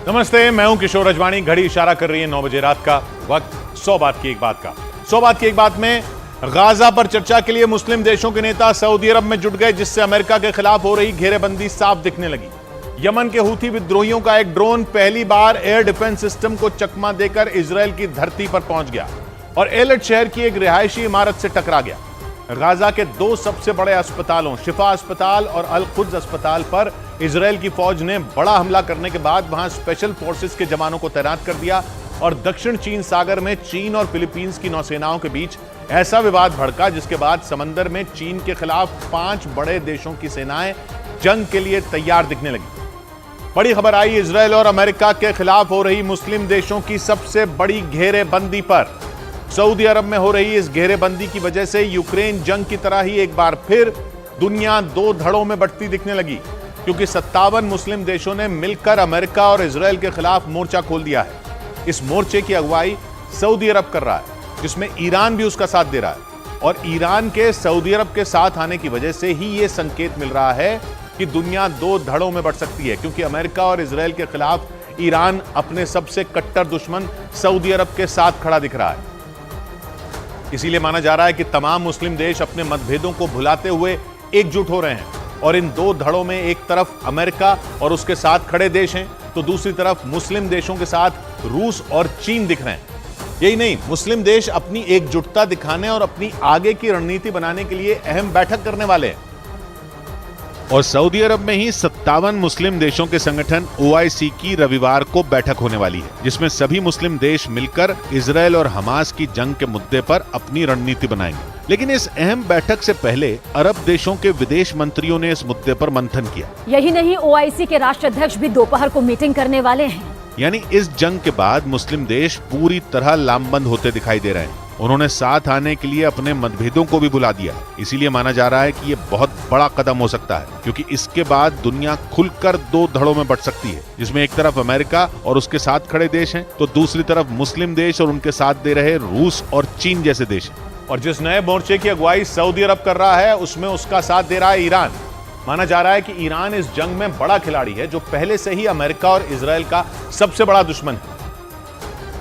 नमस्ते, मैं हूं किशोर अजवाणी। घड़ी इशारा कर रही है 9 बजे रात का वक्त। 100 बात की एक बात का। 100 बात की एक बात में गाजा पर चर्चा के लिए मुस्लिम देशों के नेता सऊदी अरब में जुट गए, जिससे अमेरिका के खिलाफ हो रही घेरेबंदी साफ दिखने लगी। यमन के हूथी विद्रोहियों का एक ड्रोन पहली बार एयर डिफेंस सिस्टम को चकमा देकर इजरायल की धरती पर पहुंच गया और एलर्ट शहर की एक रिहायशी इमारत से टकरा गया। गाजा के दो सबसे बड़े अस्पतालों, शिफा अस्पताल और अल कुद्स अस्पताल पर इजरायल की फौज ने बड़ा हमला करने के बाद वहां स्पेशल फोर्सेस के जवानों को तैनात कर दिया और दक्षिण चीन सागर में चीन और फिलीपींस की नौसेनाओं के बीच ऐसा विवाद भड़का, जिसके बाद समंदर में चीन के खिलाफ 5 बड़े देशों की सेनाएं जंग के लिए तैयार दिखने लगी। बड़ी खबर आई इजरायल और अमेरिका के खिलाफ हो रही मुस्लिम देशों की सबसे बड़ी घेरेबंदी पर। सऊदी अरब में हो रही इस घेरेबंदी की वजह से यूक्रेन जंग की तरह ही एक बार फिर दुनिया 2 धड़ों में बंटती दिखने लगी, क्योंकि 57 मुस्लिम देशों ने मिलकर अमेरिका और इजरायल के खिलाफ मोर्चा खोल दिया है। इस मोर्चे की अगुवाई सऊदी अरब कर रहा है, जिसमें ईरान भी उसका साथ दे रहा है। और ईरान के सऊदी अरब के साथ आने की वजह से ही यह संकेत मिल रहा है कि दुनिया 2 धड़ों में बंट सकती है, क्योंकि अमेरिका और इजरायल के खिलाफ ईरान अपने सबसे कट्टर दुश्मन सऊदी अरब के साथ खड़ा दिख रहा है। इसीलिए माना जा रहा है कि तमाम मुस्लिम देश अपने मतभेदों को भुलाते हुए एकजुट हो रहे हैं और इन 2 धड़ों में एक तरफ अमेरिका और उसके साथ खड़े देश हैं, तो दूसरी तरफ मुस्लिम देशों के साथ रूस और चीन दिख रहे हैं। यही नहीं, मुस्लिम देश अपनी एकजुटता दिखाने और अपनी आगे की रणनीति बनाने के लिए अहम बैठक करने वाले हैं। और सऊदी अरब में ही 57 मुस्लिम देशों के संगठन OIC की रविवार को बैठक होने वाली है, जिसमें सभी मुस्लिम देश मिलकर इजरायल और हमास की जंग के मुद्दे पर अपनी रणनीति बनाएंगे। लेकिन इस अहम बैठक से पहले अरब देशों के विदेश मंत्रियों ने इस मुद्दे पर मंथन किया। यही नहीं, OIC के राष्ट्राध्यक्ष भी दोपहर को मीटिंग करने वाले हैं। यानी इस जंग के बाद मुस्लिम देश पूरी तरह लामबंद होते दिखाई दे रहे हैं। उन्होंने साथ आने के लिए अपने मतभेदों को भी भुला दिया। इसीलिए माना जा रहा है कि ये बहुत बड़ा कदम हो सकता है, क्योंकि इसके बाद दुनिया खुलकर 2 धड़ों में बंट सकती है, जिसमें एक तरफ अमेरिका और उसके साथ खड़े देश हैं, तो दूसरी तरफ मुस्लिम देश और उनके साथ दे रहे रूस और चीन जैसे देश हैं। और जिस नए मोर्चे की अगुवाई सऊदी अरब कर रहा है, उसमें उसका साथ दे रहा है ईरान। माना जा रहा है कि ईरान इस जंग में बड़ा खिलाड़ी है, जो पहले से ही अमेरिका और इजरायल का सबसे बड़ा दुश्मन है।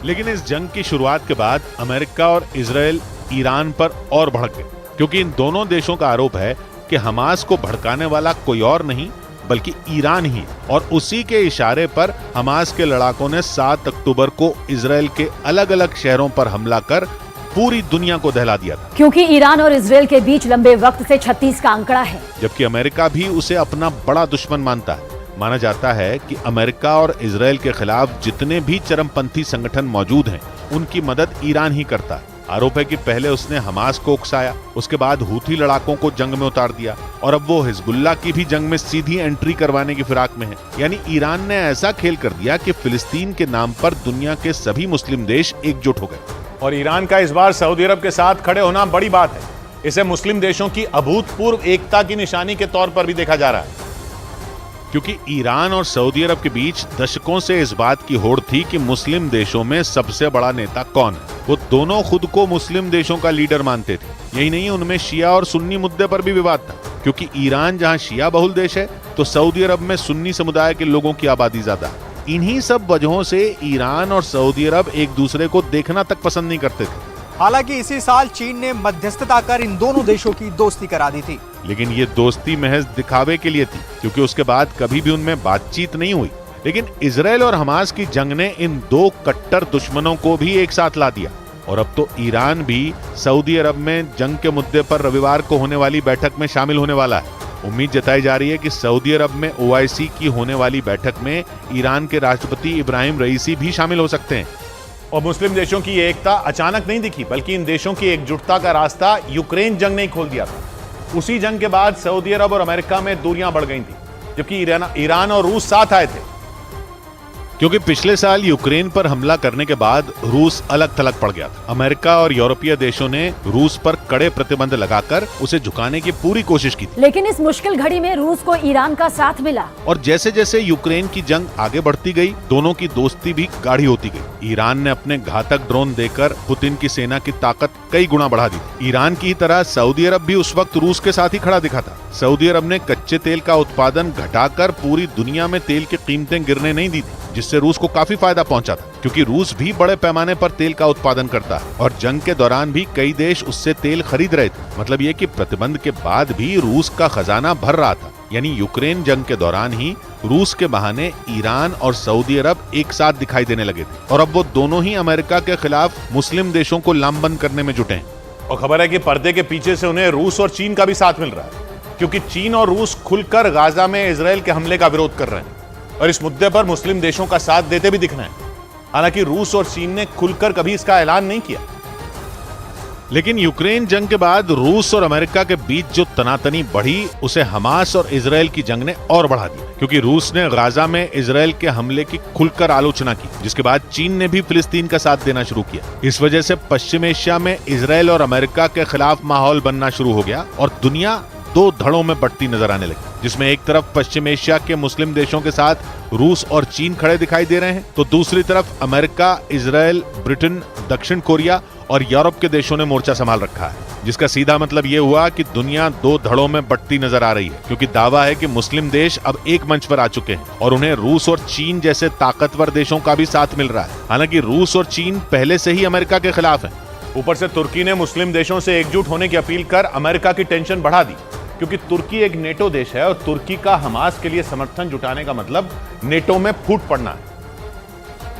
लेकिन इस जंग की शुरुआत के बाद अमेरिका और इजरायल ईरान पर और भड़क गए, क्योंकि इन दोनों देशों का आरोप है कि हमास को भड़काने वाला कोई और नहीं बल्कि ईरान ही, और उसी के इशारे पर हमास के लड़ाकों ने 7 अक्टूबर को इजरायल के अलग अलग शहरों पर हमला कर पूरी दुनिया को दहला दिया था। क्योंकि ईरान और इजरायल के बीच लंबे वक्त से 36 का आंकड़ा है, जबकि अमेरिका भी उसे अपना बड़ा दुश्मन मानता है। माना जाता है कि अमेरिका और इजरायल के खिलाफ जितने भी चरमपंथी संगठन मौजूद हैं, उनकी मदद ईरान ही करता है। आरोप है कि पहले उसने हमास को उकसाया, उसके बाद हूथी लड़ाकों को जंग में उतार दिया और अब वो हिजबुल्लाह की भी जंग में सीधी एंट्री करवाने की फिराक में है। यानी ईरान ने ऐसा खेल कर दिया कि फिलिस्तीन के नाम पर दुनिया के सभी मुस्लिम देश एकजुट हो गए। और ईरान का इस बार सऊदी अरब के साथ खड़े होना बड़ी बात है। इसे मुस्लिम देशों की अभूतपूर्व एकता की निशानी के तौर पर भी देखा जा रहा है, क्योंकि ईरान और सऊदी अरब के बीच दशकों से इस बात की होड़ थी कि मुस्लिम देशों में सबसे बड़ा नेता कौन है। वो दोनों खुद को मुस्लिम देशों का लीडर मानते थे। यही नहीं, उनमें शिया और सुन्नी मुद्दे पर भी विवाद था, क्योंकि ईरान जहां शिया बहुल देश है, तो सऊदी अरब में सुन्नी समुदाय के लोगों की आबादी ज्यादा है। इन्हीं सब वजहों से ईरान और सऊदी अरब एक दूसरे को देखना तक पसंद नहीं करते थे। हालांकि इसी साल चीन ने मध्यस्थता कर इन दोनों देशों की दोस्ती करा दी थी, लेकिन ये दोस्ती महज दिखावे के लिए थी, क्योंकि उसके बाद कभी भी उनमें बातचीत नहीं हुई। लेकिन इजरायल और हमास की जंग ने इन 2 कट्टर दुश्मनों को भी एक साथ ला दिया, और अब तो ईरान भी सऊदी अरब में जंग के मुद्दे पर रविवार को होने वाली बैठक में शामिल होने वाला है। उम्मीद जताई जा रही है कि सऊदी अरब में OIC की होने वाली बैठक में ईरान के राष्ट्रपति इब्राहिम रईसी भी शामिल हो सकते हैं। और मुस्लिम देशों की एकता अचानक नहीं दिखी, बल्कि इन देशों की एकजुटता का रास्ता यूक्रेन जंग ने ही खोल दिया था। उसी जंग के बाद सऊदी अरब और अमेरिका में दूरियां बढ़ गई थी, जबकि ईरान और रूस साथ आए थे, क्योंकि पिछले साल यूक्रेन पर हमला करने के बाद रूस अलग थलग पड़ गया था। अमेरिका और यूरोपीय देशों ने रूस पर कड़े प्रतिबंध लगाकर उसे झुकाने की पूरी कोशिश की थी। लेकिन इस मुश्किल घड़ी में रूस को ईरान का साथ मिला, और जैसे जैसे यूक्रेन की जंग आगे बढ़ती गई, दोनों की दोस्ती भी गाढ़ी होती गई। ईरान ने अपने घातक ड्रोन देकर पुतिन की सेना की ताकत कई गुना बढ़ा दी। ईरान की तरह सऊदी अरब भी उस वक्त रूस के साथ ही खड़ा दिखा था। सऊदी अरब ने कच्चे तेल का उत्पादन घटाकर पूरी दुनिया में तेल की कीमतें गिरने नहीं दी थी, जिससे रूस को काफी फायदा पहुंचा था, क्योंकि रूस भी बड़े पैमाने पर तेल का उत्पादन करता है और जंग के दौरान भी कई देश उससे तेल खरीद रहे थे। मतलब ये कि प्रतिबंध के बाद भी रूस का खजाना भर रहा था। यानी यूक्रेन जंग के दौरान ही रूस के बहाने ईरान और सऊदी अरब एक साथ दिखाई देने लगे थे और अब वो दोनों ही अमेरिका के खिलाफ मुस्लिम देशों को लामबंद करने में जुटे हैं। और खबर है कि पर्दे के पीछे से उन्हें रूस और चीन का भी साथ मिल रहा है, क्योंकि चीन और रूस खुलकर गाजा में इजराइल के हमले का विरोध कर रहे हैं और इस मुद्दे पर मुस्लिम देशों का साथ देते भी दिख रहे हैं। हालांकि रूस और चीन ने खुलकर कभी इसका ऐलान नहीं किया। लेकिन यूक्रेन जंग के बाद रूस और अमेरिका के बीच जो तनातनी बढ़ी, उसे हमास और इजराइल की जंग ने और बढ़ा दी, क्योंकि रूस ने गाजा में इजराइल के हमले की खुलकर आलोचना की, जिसके बाद चीन ने भी फिलिस्तीन का साथ देना शुरू किया। इस वजह से पश्चिम एशिया में इजराइल और अमेरिका के खिलाफ माहौल बनना शुरू हो गया और दुनिया दो धड़ों में बढ़ती नजर आने लगी, जिसमें एक तरफ पश्चिम एशिया के मुस्लिम देशों के साथ रूस और चीन खड़े दिखाई दे रहे हैं, तो दूसरी तरफ अमेरिका, इजराइल, ब्रिटेन, दक्षिण कोरिया और यूरोप के देशों ने मोर्चा संभाल रखा है, जिसका सीधा मतलब ये हुआ कि दुनिया दो धड़ों में बढ़ती नजर आ रही है, क्योंकि दावा है कि मुस्लिम देश अब एक मंच पर आ चुके हैं और उन्हें रूस और चीन जैसे ताकतवर देशों का भी साथ मिल रहा है। हालांकि रूस और चीन पहले से ही अमेरिका के खिलाफ है। ऊपर से तुर्की ने मुस्लिम देशों से एकजुट होने की अपील कर अमेरिका की टेंशन बढ़ा दी, क्योंकि तुर्की एक नेटो देश है और तुर्की का हमास के लिए समर्थन जुटाने का मतलब नेटो में फूट पड़ना है,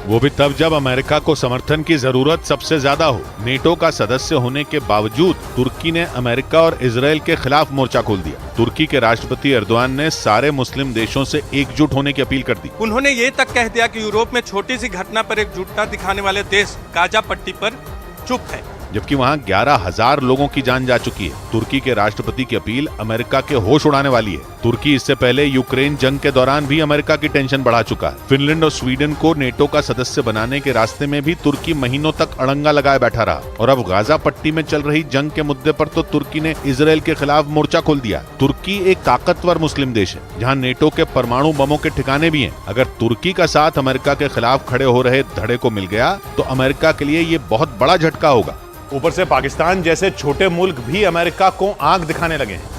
वो भी तब जब अमेरिका को समर्थन की जरूरत सबसे ज्यादा हो। नेटो का सदस्य होने के बावजूद तुर्की ने अमेरिका और इजराइल के खिलाफ मोर्चा खोल दिया। तुर्की के राष्ट्रपति एर्दोआन ने सारे मुस्लिम देशों से एकजुट होने की अपील कर दी। उन्होंने ये तक कह दिया कि यूरोप में छोटी सी घटना पर एकजुटता दिखाने वाले देश गाजा पट्टी पर चुप है, जबकि वहां 11,000 लोगों की जान जा चुकी है। तुर्की के राष्ट्रपति की अपील अमेरिका के होश उड़ाने वाली है। तुर्की इससे पहले यूक्रेन जंग के दौरान भी अमेरिका की टेंशन बढ़ा चुका है। फिनलैंड और स्वीडन को नेटो का सदस्य बनाने के रास्ते में भी तुर्की महीनों तक अड़ंगा लगाए बैठा रहा और अब गाजा पट्टी में चल रही जंग के मुद्दे पर तो तुर्की ने इजराइल के खिलाफ मोर्चा खोल दिया। तुर्की एक ताकतवर मुस्लिम देश है, जहाँ नेटो के परमाणु बमों के ठिकाने भी हैं। अगर तुर्की का साथ अमेरिका के खिलाफ खड़े हो रहे धड़े को मिल गया तो अमेरिका के लिए ये बहुत बड़ा झटका होगा। ऊपर से पाकिस्तान जैसे छोटे मुल्क भी अमेरिका को आंख दिखाने लगे हैं।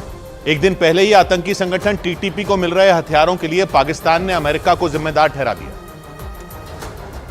एक दिन पहले ही आतंकी संगठन टीटीपी को मिल रहे हथियारों के लिए पाकिस्तान ने अमेरिका को जिम्मेदार ठहरा दिया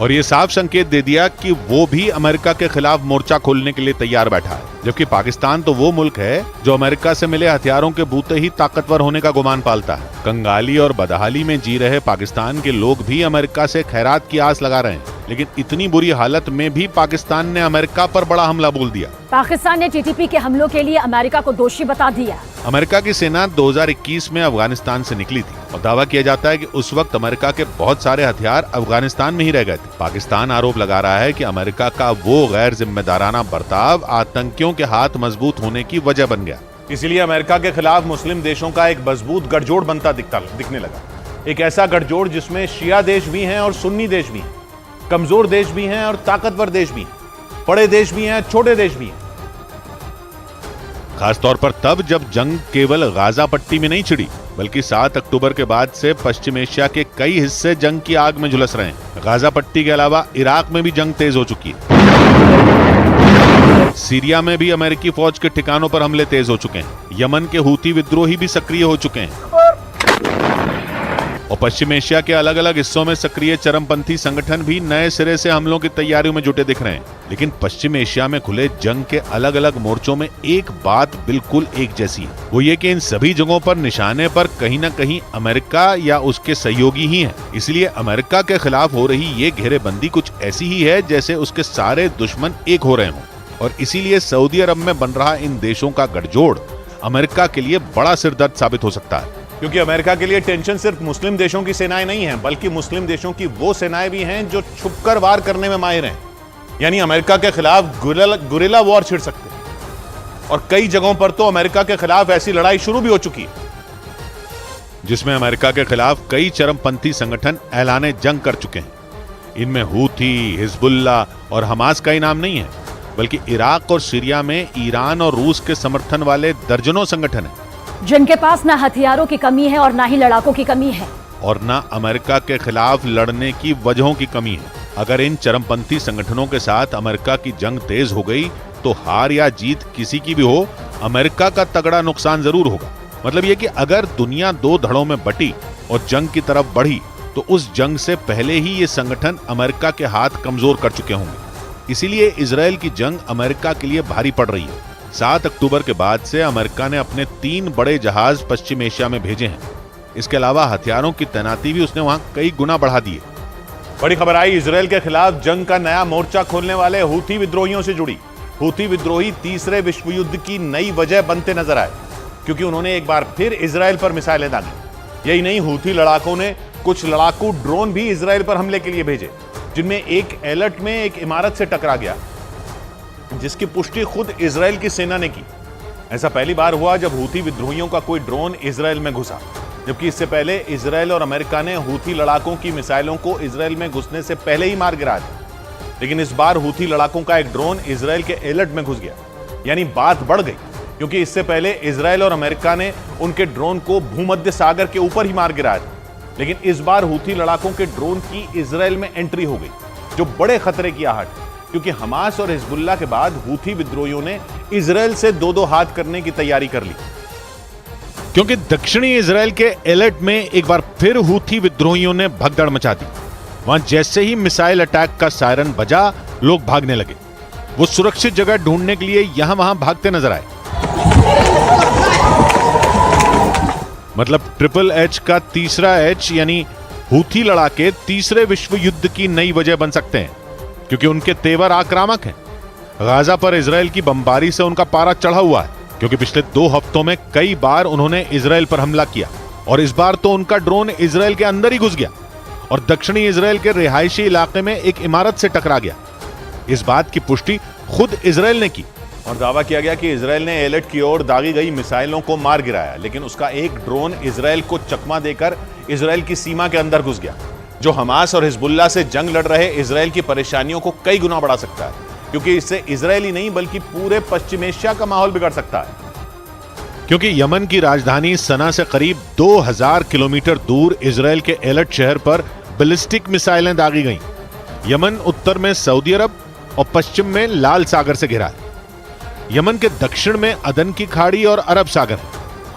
और ये साफ संकेत दे दिया कि वो भी अमेरिका के खिलाफ मोर्चा खोलने के लिए तैयार बैठा है। जबकि पाकिस्तान तो वो मुल्क है जो अमेरिका से मिले हथियारों के बूते ही ताकतवर होने का गुमान पालता है। कंगाली और बदहाली में जी रहे पाकिस्तान के लोग भी अमेरिका से खैरात की आस लगा रहे हैं, लेकिन इतनी बुरी हालत में भी पाकिस्तान ने अमेरिका पर बड़ा हमला बोल दिया। पाकिस्तान ने टीटीपी के हमलों के लिए अमेरिका को दोषी बता दिया। अमेरिका की सेना 2021 में अफगानिस्तान से निकली थी और दावा किया जाता है कि उस वक्त अमेरिका के बहुत सारे हथियार अफगानिस्तान में ही रह गए थे। पाकिस्तान आरोप लगा रहा है कि अमेरिका का वो गैर जिम्मेदाराना बर्ताव आतंकियों के हाथ मजबूत होने की वजह बन गया। इसीलिए अमेरिका के खिलाफ मुस्लिम देशों का एक मजबूत गठजोड़ बनता दिखने लगा। एक ऐसा गठजोड़ जिसमें शिया देश भी हैं और सुन्नी देश भी हैं, कमजोर देश भी हैं और ताकतवर देश भी हैं, बड़े देश भी हैं, छोटे देश भी हैं। खासतौर पर तब जब जंग केवल गाजा पट्टी में नहीं छिड़ी, बल्कि 7 अक्टूबर के बाद से पश्चिम एशिया के कई हिस्से जंग की आग में झुलस रहे हैं। गाजा पट्टी के अलावा इराक में भी जंग तेज हो चुकी है। सीरिया में भी अमेरिकी फौज के ठिकानों पर हमले तेज हो चुके हैं। यमन के हूती विद्रोही भी सक्रिय हो चुके हैं और पश्चिम एशिया के अलग अलग हिस्सों में सक्रिय चरमपंथी संगठन भी नए सिरे से हमलों की तैयारियों में जुटे दिख रहे हैं। लेकिन पश्चिम एशिया में खुले जंग के अलग अलग मोर्चों में एक बात बिल्कुल एक जैसी है, वो ये कि इन सभी जगहों पर निशाने पर कहीं न कहीं अमेरिका या उसके सहयोगी ही हैं। इसलिए अमेरिका के खिलाफ हो रही ये घेरेबंदी कुछ ऐसी ही है जैसे उसके सारे दुश्मन एक हो रहे हों और इसीलिए सऊदी अरब में बन रहा इन देशों का गठजोड़ अमेरिका के लिए बड़ा सिरदर्द साबित हो सकता है। क्योंकि अमेरिका के लिए टेंशन सिर्फ मुस्लिम देशों की सेनाएं नहीं हैं, बल्कि मुस्लिम देशों की वो सेनाएं भी हैं जो छुपकर वार करने में माहिर हैं। यानी अमेरिका के खिलाफ गुरिल्ला वॉर छिड़ सकते हैं और कई जगहों पर तो अमेरिका के खिलाफ ऐसी लड़ाई शुरू भी हो चुकी है जिसमें अमेरिका के खिलाफ कई चरमपंथी संगठन ऐलाने जंग कर चुके हैं। इनमें हूथी, हिजबुल्ला और हमास का ही नाम नहीं है, बल्कि इराक और सीरिया में ईरान और रूस के समर्थन वाले दर्जनों संगठन हैं जिनके पास ना हथियारों की कमी है और ना ही लड़ाकों की कमी है और ना अमेरिका के खिलाफ लड़ने की वजहों की कमी है। अगर इन चरमपंथी संगठनों के साथ अमेरिका की जंग तेज हो गई तो हार या जीत किसी की भी हो, अमेरिका का तगड़ा नुकसान जरूर होगा। मतलब ये कि अगर दुनिया दो धड़ों में बटी और जंग की तरफ बढ़ी तो उस जंग से पहले ही ये संगठन अमेरिका के हाथ कमजोर कर चुके होंगे। इसीलिए इजराइल की जंग अमेरिका के लिए भारी पड़ रही है। 7 अक्टूबर के बाद से अमेरिका ने अपने 3 बड़े जहाज पश्चिम एशिया में भेजे हैं। इसके अलावा हथियारों की तैनाती भी उसने वहां कई गुना बढ़ा दी है। बड़ी खबर आई इजराइल के खिलाफ जंग का नया मोर्चा खोलने वाले हूथी विद्रोहियों से जुड़ी। हूथी विद्रोही तीसरे विश्व युद्ध की नई वजह बनते नजर आए, क्योंकि उन्होंने एक बार फिर इजराइल पर मिसाइलें दागी। यही नहीं, हूथी लड़ाकों ने कुछ लड़ाकू ड्रोन भी इजराइल पर हमले के लिए भेजे, जिनमें एक एलर्ट में एक इमारत से टकरा गया, जिसकी पुष्टि खुद इजराइल की सेना ने की। ऐसा पहली बार हुआ जब हूथी विद्रोहियों का कोई ड्रोन इजराइल में घुसा, जबकि इससे पहले इजराइल और अमेरिका ने हूथी लड़ाकों की मिसाइलों को इजराइल में घुसने से पहले ही मार गिराया था। लेकिन इस बार हूथी लड़ाकों का एक ड्रोन इजराइल के एलर्ट में घुस गया, यानी बात बढ़ गई, क्योंकि इससे पहले इजराइल और अमेरिका ने उनके ड्रोन को भूमध्य सागर के ऊपर ही मार गिराया था। लेकिन इस बार हूथी लड़ाकों के ड्रोन की इजराइल में एंट्री हो गई, जो बड़े खतरे की आहट, क्योंकि हमास और हिजबुल्लाह के बाद हूथी विद्रोहियों ने इजराइल से दो हाथ करने की तैयारी कर ली, क्योंकि दक्षिणी इजराइल के एलर्ट में एक बार फिर हूथी विद्रोहियों ने भगदड़ मचा दी। वहां जैसे ही मिसाइल अटैक का सायरन बजा, लोग भागने लगे। वो सुरक्षित जगह ढूंढने के लिए यहां वहां भागते नजर आए। मतलब ट्रिपल एच का तीसरा एच यानी हूथी लड़ाके तीसरे विश्व युद्ध की नई वजह बन सकते हैं, क्योंकि उनके तेवर आक्रामक हैं। गाजा पर इजराइल की बमबारी से उनका पारा चढ़ा हुआ है, क्योंकि पिछले 2 हफ्तों में कई बार उन्होंने इजराइल पर हमला किया, और इस बार तो उनका ड्रोन इजराइल के अंदर ही घुस गया और दक्षिणी इजराइल के रिहायशी इलाके में एक इमारत से टकरा गया। इस बात की पुष्टि खुद इजराइल ने की और दावा किया गया कि इजराइल ने एलर्ट की ओर दागी गई मिसाइलों को मार गिराया, लेकिन उसका एक ड्रोन इजराइल को चकमा देकर इजराइल की सीमा के अंदर घुस गया, जो हमास और हिजबुल्लाह से जंग लड़ रहे इजराइल की परेशानियों को कई गुना बढ़ा सकता है, क्योंकि इससे इजराइल ही नहीं बल्कि पूरे पश्चिम एशिया का माहौल बिगड़ सकता है। क्योंकि यमन की राजधानी सना से करीब 2000 किलोमीटर दूर इजराइल के एलर्ट शहर पर बैलिस्टिक मिसाइलें दागी गईं। यमन उत्तर में सऊदी अरब और पश्चिम में लाल सागर से घिरा है। यमन के दक्षिण में अदन की खाड़ी और अरब सागर है,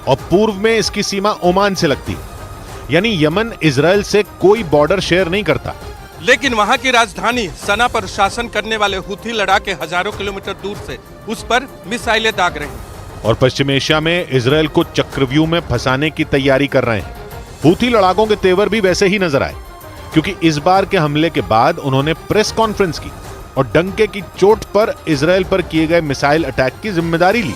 और पूर्व में इसकी सीमा ओमान से लगती है। यानी यमन इजराइल से कोई बॉर्डर शेयर नहीं करता। लेकिन वहां की राजधानी सना पर शासन करने वाले हूथी लड़ाके हजारों किलोमीटर दूर से उस पर मिसाइलें दाग रहे हैं और पश्चिम एशिया में इजराइल को चक्रव्यूह में फंसाने की तैयारी कर रहे हैं। हूथी लड़ाकों के तेवर भी वैसे ही नजर आए, क्योंकि इस बार के हमले के बाद उन्होंने प्रेस कॉन्फ्रेंस की और डंके की चोट पर इजराइल पर किए गए मिसाइल अटैक की जिम्मेदारी ली।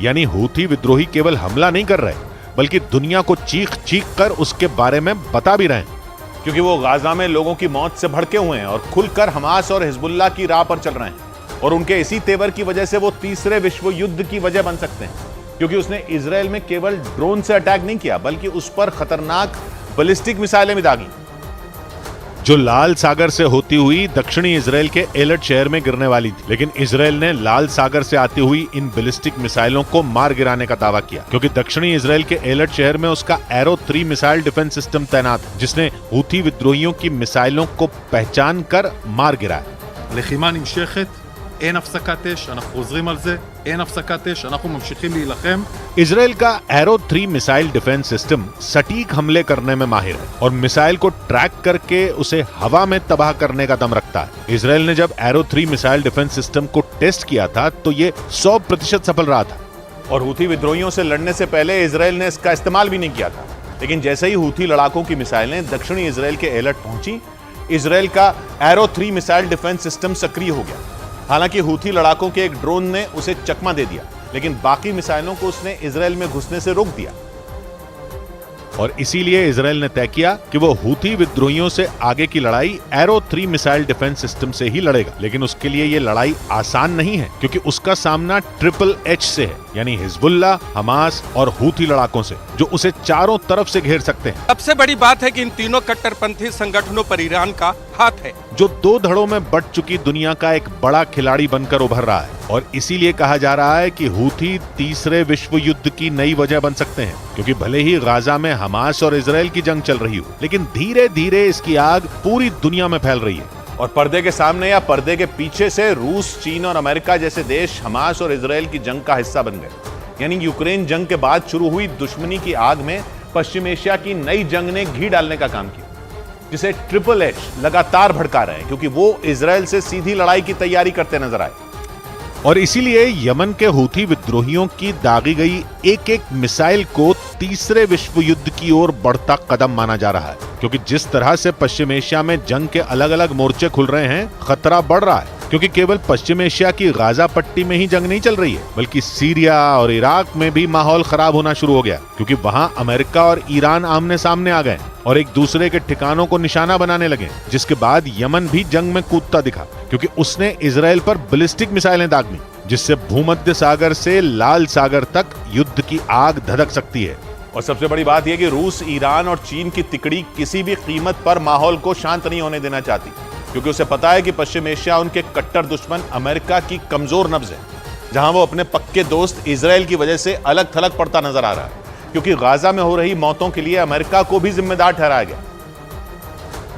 यानी हूथी विद्रोही केवल हमला नहीं कर रहे, बल्कि दुनिया को चीख चीख कर उसके बारे में बता भी रहे हैं, क्योंकि वो गाजा में लोगों की मौत से भड़के हुए हैं और खुलकर हमास और हिजबुल्लाह की राह पर चल रहे हैं। और उनके इसी तेवर की वजह से वो तीसरे विश्व युद्ध की वजह बन सकते हैं, क्योंकि उसने इजराइल में केवल ड्रोन से अटैक नहीं किया, बल्कि उस पर खतरनाक बैलिस्टिक मिसाइलें भी दागी, जो लाल सागर से होती हुई दक्षिणी इजराइल के एलर्ट शहर में गिरने वाली थी। लेकिन इजराइल ने लाल सागर से आती हुई इन बैलिस्टिक मिसाइलों को मार गिराने का दावा किया, क्योंकि दक्षिणी इजराइल के एलर्ट शहर में उसका एरो 3 मिसाइल डिफेंस सिस्टम तैनात है, जिसने हूथी विद्रोहियों की मिसाइलों को पहचान कर मार गिराया। הלחימה נמשכת, אין הפסקת אש, אנחנו חוזרים על זה, אין הפסקת אש, אנחנו ממשיכים להילחם. इजराइल का एरो 3 मिसाइल डिफेंस सिस्टम सटीक हमले करने में माहिर है और मिसाइल को ट्रैक करके उसे हवा में तबाह करने का दम रखता है। इजराइल ने जब एरो 3 मिसाइल डिफेंस सिस्टम को टेस्ट किया था तो ये 100% सफल रहा था, और हूथी विद्रोहियों से लड़ने से पहले इजराइल ने इसका इस्तेमाल भी नहीं किया था। लेकिन जैसे ही हूथी लड़ाकों की मिसाइलें दक्षिणी इजराइल के एलर्ट पहुंची, इजराइल का एरो 3 मिसाइल डिफेंस सिस्टम सक्रिय हो गया। हालांकि हूथी लड़ाकों के एक ड्रोन ने उसे चकमा दे दिया, लेकिन बाकी मिसाइलों को उसने इजराइल में घुसने से रोक दिया। और इसीलिए इजराइल ने तय किया कि वो हूथी विद्रोहियों से आगे की लड़ाई एरो 3 मिसाइल डिफेंस सिस्टम से ही लड़ेगा। लेकिन उसके लिए ये लड़ाई आसान नहीं है, क्योंकि उसका सामना ट्रिपल एच से है, यानी हिजबुल्लाह, हमास और हूथी लड़ाकों से, जो उसे चारों तरफ से घेर सकते हैं। सबसे बड़ी बात है कि इन तीनों कट्टरपंथी संगठनों पर ईरान का हाथ है, जो 2 धड़ों में बट चुकी दुनिया का एक बड़ा खिलाड़ी बनकर उभर रहा है। और इसीलिए कहा जा रहा है कि हूथी तीसरे विश्व युद्ध की नई वजह बन सकते हैं, क्योंकि भले ही गाजा में हमास और इजराइल की जंग चल रही हो, लेकिन धीरे धीरे इसकी आग पूरी दुनिया में फैल रही है और पर्दे के सामने या पर्दे के पीछे से रूस, चीन और अमेरिका जैसे देश हमास और इजराइल की जंग का हिस्सा बन गए। यानी यूक्रेन जंग के बाद शुरू हुई दुश्मनी की आग में पश्चिम एशिया की नई जंग ने घी डालने का काम किया, जिसे ट्रिपल एच लगातार भड़का रहे हैं, क्योंकि वो इजराइल से सीधी लड़ाई की तैयारी करते नजर आए। और इसीलिए यमन के हूथी विद्रोहियों की दागी गई एक एक मिसाइल को तीसरे विश्व युद्ध की ओर बढ़ता कदम माना जा रहा है, क्योंकि जिस तरह से पश्चिम एशिया में जंग के अलग अलग मोर्चे खुल रहे हैं, खतरा बढ़ रहा है। क्योंकि केवल पश्चिम एशिया की गाजा पट्टी में ही जंग नहीं चल रही है, बल्कि सीरिया और इराक में भी माहौल खराब होना शुरू हो गया, क्योंकि वहां अमेरिका और ईरान आमने सामने आ गए और एक दूसरे के ठिकानों को निशाना बनाने लगे। जिसके बाद यमन भी जंग में कूदता दिखा, क्योंकि उसने इजराइल पर बैलिस्टिक मिसाइलें दागी, जिससे भूमध्य सागर से लाल सागर तक युद्ध की आग धधक सकती है। और सबसे बड़ी बात यह कि रूस, ईरान और चीन की तिकड़ी किसी भी कीमत पर माहौल को शांत नहीं होने देना चाहती, क्योंकि उसे पता है कि पश्चिम एशिया उनके कट्टर दुश्मन अमेरिका की कमजोर नब्ज है, जहां वो अपने पक्के दोस्त इजराइल की वजह से अलग थलग पड़ता नजर आ रहा है। क्योंकि गाजा में हो रही मौतों के लिए अमेरिका को भी जिम्मेदार ठहराया गया,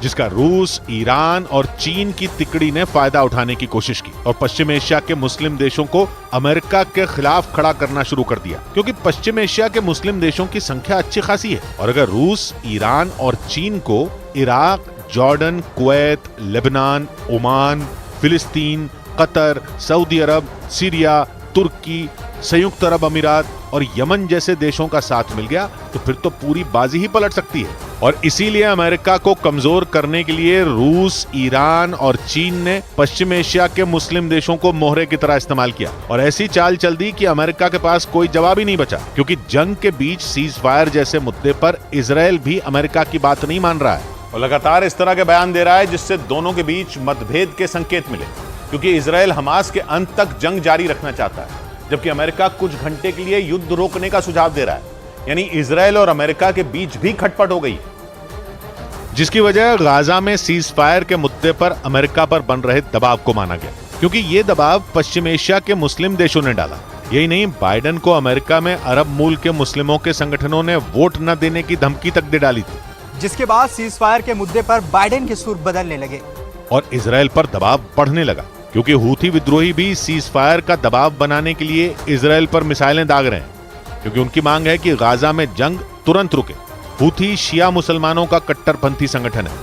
जिसका रूस, ईरान और चीन की तिकड़ी ने फायदा उठाने की कोशिश की और पश्चिम एशिया के मुस्लिम देशों को अमेरिका के खिलाफ खड़ा करना शुरू कर दिया। क्योंकि पश्चिम एशिया के मुस्लिम देशों की संख्या अच्छी खासी है, और अगर रूस, ईरान और चीन को Iraq, Jordan, Kuwait, Lebanon, Oman, फिलिस्तीन, कतर, सऊदी अरब, सीरिया, तुर्की, संयुक्त अरब अमीरात और यमन जैसे देशों का साथ मिल गया, तो फिर तो पूरी बाजी ही पलट सकती है। और इसीलिए अमेरिका को कमजोर करने के लिए रूस, ईरान और चीन ने पश्चिम एशिया के मुस्लिम देशों को मोहरे की तरह इस्तेमाल किया और ऐसी चाल चल दी कि अमेरिका के पास कोई जवाब ही नहीं बचा। क्योंकि जंग के बीच सीज फायर जैसे मुद्दे पर इजराइल भी अमेरिका की बात नहीं मान रहा है और लगातार इस तरह के बयान दे रहा है, जिससे दोनों के बीच मतभेद के संकेत मिले। क्योंकि इजराइल हमास के अंत तक जंग जारी रखना चाहता है, जबकि अमेरिका कुछ घंटे के लिए युद्ध रोकने का सुझाव दे रहा है। यानी इजराइल और अमेरिका के बीच भी खटपट हो गई, जिसकी वजह गाजा में सीज फायर के मुद्दे पर अमेरिका पर बन रहे दबाव को माना गया। क्योंकि ये दबाव पश्चिम एशिया के मुस्लिम देशों ने डाला। यही नहीं, बाइडेन को अमेरिका में अरब मूल के मुस्लिमों के संगठनों ने वोट न देने की धमकी तक दे डाली थी, जिसके बाद सीज फायर के मुद्दे पर बाइडेन के सुर बदलने लगे और इजराइल पर दबाव बढ़ने लगा। क्योंकि हूथी विद्रोही भी सीज फायर का दबाव बनाने के लिए इजराइल पर मिसाइलें दाग रहे हैं, क्योंकि उनकी मांग है कि गाजा में जंग तुरंत रुके। हूथी शिया मुसलमानों का कट्टरपंथी संगठन है,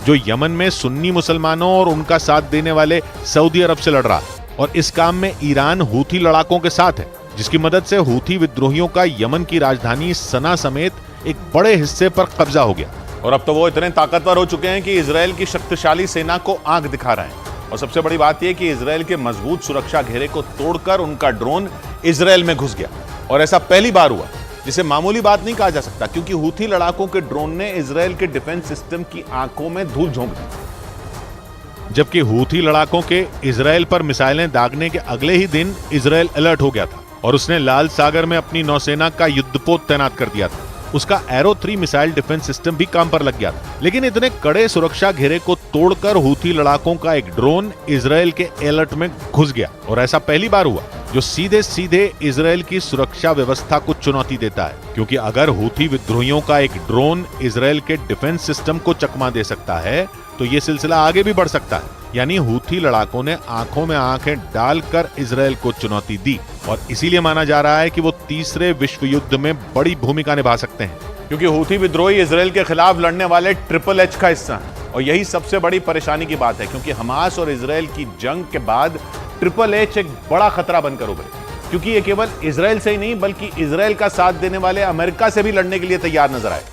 जो यमन में सुन्नी मुसलमानों और उनका साथ देने वाले सऊदी अरब से लड़ रहा है, और इस काम में ईरान हूथी लड़ाकों के साथ है, जिसकी मदद से हूथी विद्रोहियों का यमन की राजधानी सना समेत एक बड़े हिस्से पर कब्जा हो गया। और अब तो वो इतने ताकतवर हो चुके हैं कि इजराइल की शक्तिशाली सेना को आंख दिखा रहे हैं। और सबसे बड़ी बात यह कि इजराइल के मजबूत सुरक्षा घेरे को तोड़कर उनका ड्रोन इजराइल में घुस गया, और ऐसा पहली बार हुआ, जिसे मामूली बात नहीं कहा जा सकता, क्योंकि हूथी लड़ाकों के ड्रोन ने इजराइल के डिफेंस सिस्टम की आंखों में धूल झोंक दी। जबकि हूथी लड़ाकों के इजराइल पर मिसाइलें दागने के अगले ही दिन इजराइल अलर्ट हो गया था और उसने लाल सागर में अपनी नौसेना का युद्धपोत तैनात कर दिया था। उसका एरो 3 मिसाइल डिफेंस सिस्टम भी काम पर लग गया था। लेकिन इतने कड़े सुरक्षा घेरे को तोड़कर हूथी लड़ाकों का एक ड्रोन इजराइल के अलर्ट में घुस गया, और ऐसा पहली बार हुआ, जो सीधे सीधे इजराइल की सुरक्षा व्यवस्था को चुनौती देता है। क्योंकि अगर हूथी विद्रोहियों का एक ड्रोन इजराइल के डिफेंस सिस्टम को चकमा दे सकता है, तो ये सिलसिला आगे भी बढ़ सकता है। यानी हूथी लड़ाकों ने आंखों में आंखें डालकर इजराइल को चुनौती दी, और इसीलिए माना जा रहा है कि वो तीसरे विश्व युद्ध में बड़ी भूमिका निभा सकते हैं। क्योंकि हूथी विद्रोही इजराइल के खिलाफ लड़ने वाले ट्रिपल एच का हिस्सा हैं, और यही सबसे बड़ी परेशानी की बात है। क्योंकि हमास और इजराइल की जंग के बाद ट्रिपल एच एक बड़ा खतरा बनकर उभरे, क्योंकि ये केवल इजराइल से ही नहीं, बल्कि इजराइल का साथ देने वाले अमेरिका से भी लड़ने के लिए तैयार नजर आए।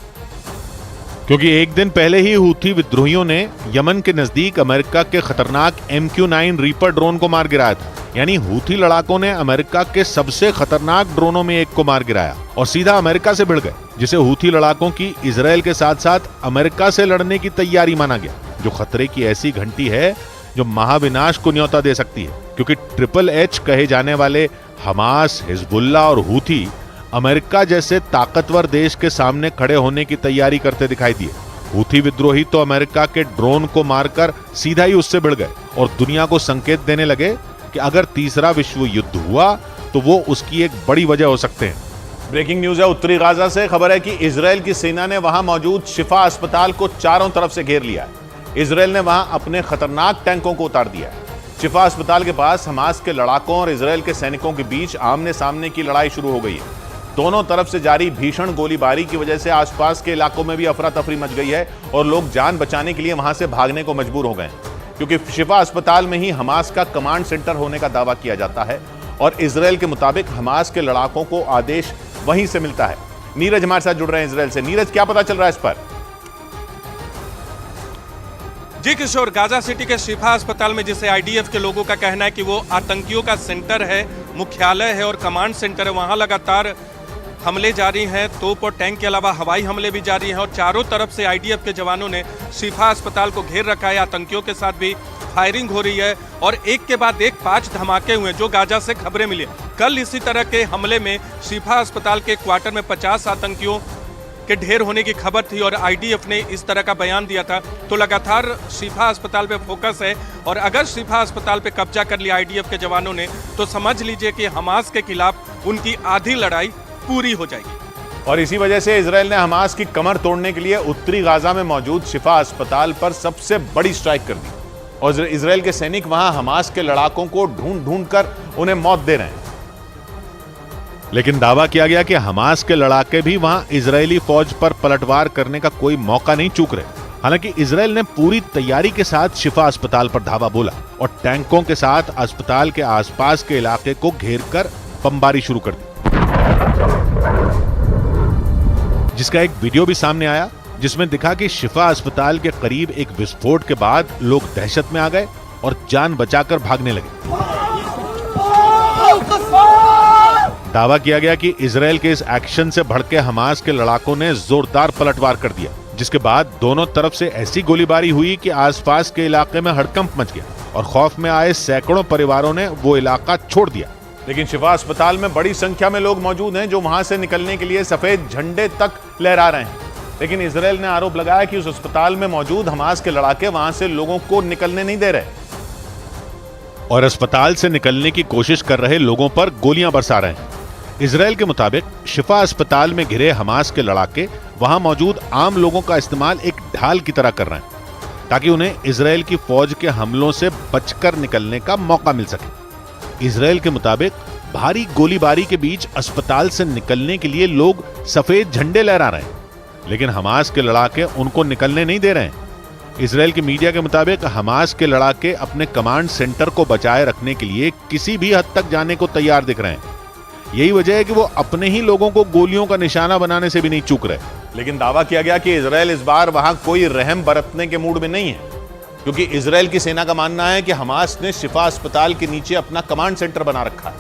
क्योंकि एक दिन पहले ही हूथी विद्रोहियों ने यमन के नजदीक अमेरिका के खतरनाक MQ-9 रीपर ड्रोन को मार गिराया था। यानी हूथी लड़ाकों ने अमेरिका के सबसे खतरनाक ड्रोनों में एक को मार गिराया और सीधा अमेरिका से भिड़ गए, जिसे हूथी लड़ाकों की इजराइल के साथ साथ अमेरिका से लड़ने की तैयारी माना गया, जो खतरे की ऐसी घंटी है जो महाविनाश को न्योता दे सकती है। क्योंकि ट्रिपल एच कहे जाने वाले हमास, हिजबुल्लाह और हूथी अमेरिका जैसे ताकतवर देश के सामने खड़े होने की तैयारी करते दिखाई दिए। हूथी विद्रोही तो अमेरिका के ड्रोन को मारकर सीधा ही उससे भिड़ गए और दुनिया को संकेत देने लगे कि अगर तीसरा विश्व युद्ध हुआ तो वो उसकी एक बड़ी वजह हो सकते हैं। ब्रेकिंग न्यूज है उत्तरी गाजा से। खबर है कि इजराइल की सेना ने वहां मौजूद शिफा अस्पताल को चारों तरफ से घेर लिया है। इसराइल ने वहां अपने खतरनाक टैंकों को उतार दिया है। शिफा अस्पताल के पास हमास के लड़ाकों और इसराइल के सैनिकों के बीच आमने सामने की लड़ाई शुरू हो गई है। दोनों तरफ से जारी भीषण गोलीबारी की वजह से आसपास के इलाकों में भी अफरा तफरी मच गई है और लोग जान बचाने के लिए वहां से भागने को मजबूर हो गए हैं, क्योंकि शिफा अस्पताल में ही हमास का कमांड सेंटर होने का दावा किया जाता है और इसराइल के मुताबिक हमास के लड़ाकों को आदेश वहीं से मिलता है। नीरज हमारे साथ जुड़ रहे हैं इसराइल से। नीरज, क्या पता चल रहा है इस पर? जी किशोर, गाजा सिटी के शिफा अस्पताल में जिसे आईडीएफ के लोगों का कहना है कि वो आतंकियों का सेंटर है, मुख्यालय है और कमांड सेंटर है, वहां लगातार हमले जारी हैं। तोप और टैंक के अलावा हवाई हमले भी जारी हैं और चारों तरफ से आईडीएफ के जवानों ने शिफा अस्पताल को घेर रखा है। आतंकियों के साथ भी फायरिंग हो रही है और एक के बाद एक 5 धमाके हुए जो गाजा से खबरें मिली। कल इसी तरह के हमले में शिफा अस्पताल के क्वार्टर में 50 आतंकियों के ढेर होने की खबर थी और आईडीएफ ने इस तरह का बयान दिया था। तो लगातार शिफा अस्पताल पे फोकस है और अगर शिफा अस्पताल पे कब्जा कर लिया आईडीएफ के जवानों ने तो समझ लीजिए कि हमास के खिलाफ उनकी आधी लड़ाई पूरी हो जाएगी। और इसी वजह से इसराइल ने हमास की कमर तोड़ने के लिए उत्तरी गाजा में मौजूद शिफा अस्पताल पर सबसे बड़ी स्ट्राइक कर दी और इसराइल के सैनिक वहां हमास के लड़ाकों को ढूंढ ढूंढ कर उन्हें मौत दे रहे हैं। लेकिन दावा किया गया कि हमास के लड़ाके भी वहां इजरायली फौज पर पलटवार करने का कोई मौका नहीं चूक रहे। हालांकि इसराइल ने पूरी तैयारी के साथ शिफा अस्पताल पर धावा बोला और टैंकों के साथ अस्पताल के आसपास के इलाके को घेर कर बमबारी शुरू कर दी, जिसका एक वीडियो भी सामने आया जिसमें दिखा कि शिफा अस्पताल के करीब एक विस्फोट के बाद लोग दहशत में आ गए और जान बचाकर भागने लगे। दावा किया गया कि इसराइल के इस एक्शन से भड़के हमास के लड़ाकों ने जोरदार पलटवार कर दिया, जिसके बाद दोनों तरफ से ऐसी गोलीबारी हुई कि आसपास के इलाके में हड़कंप मच गया और खौफ में आए सैकड़ों परिवारों ने वो इलाका छोड़ दिया। लेकिन शिफा अस्पताल में बड़ी संख्या में लोग मौजूद हैं जो वहां से निकलने के लिए सफेद झंडे तक लहरा रहे हैं। लेकिन इसराइल ने आरोप लगाया कि उस अस्पताल में मौजूद हमास के लड़ाके वहां से लोगों को निकलने नहीं दे रहे और अस्पताल से निकलने की कोशिश कर रहे लोगों पर गोलियां बरसा रहे हैं। इसराइल के मुताबिक शिफा अस्पताल में घिरे हमास के लड़ाके वहां मौजूद आम लोगों का इस्तेमाल एक ढाल की तरह कर रहे हैं ताकि उन्हें इसराइल की फौज के हमलों से बचकर निकलने का मौका मिल सके। इसराइल के मुताबिक भारी गोलीबारी के बीच अस्पताल से निकलने के लिए लोग सफेद झंडे लहरा रहे हैं, लेकिन हमास के लड़ाके उनको निकलने नहीं दे रहे हैं। इसराइल के मीडिया के मुताबिक हमास के लड़ाके अपने कमांड सेंटर को बचाए रखने के लिए किसी भी हद तक जाने को तैयार दिख रहे हैं। यही वजह है कि वो अपने ही लोगों को गोलियों का निशाना बनाने से भी नहीं चूक रहे। लेकिन दावा किया गया कि इसराइल इस बार वहां कोई रहम बरतने के मूड में नहीं है, क्योंकि इसराइल की सेना का मानना है कि हमास ने शिफा अस्पताल के नीचे अपना कमांड सेंटर बना रखा है,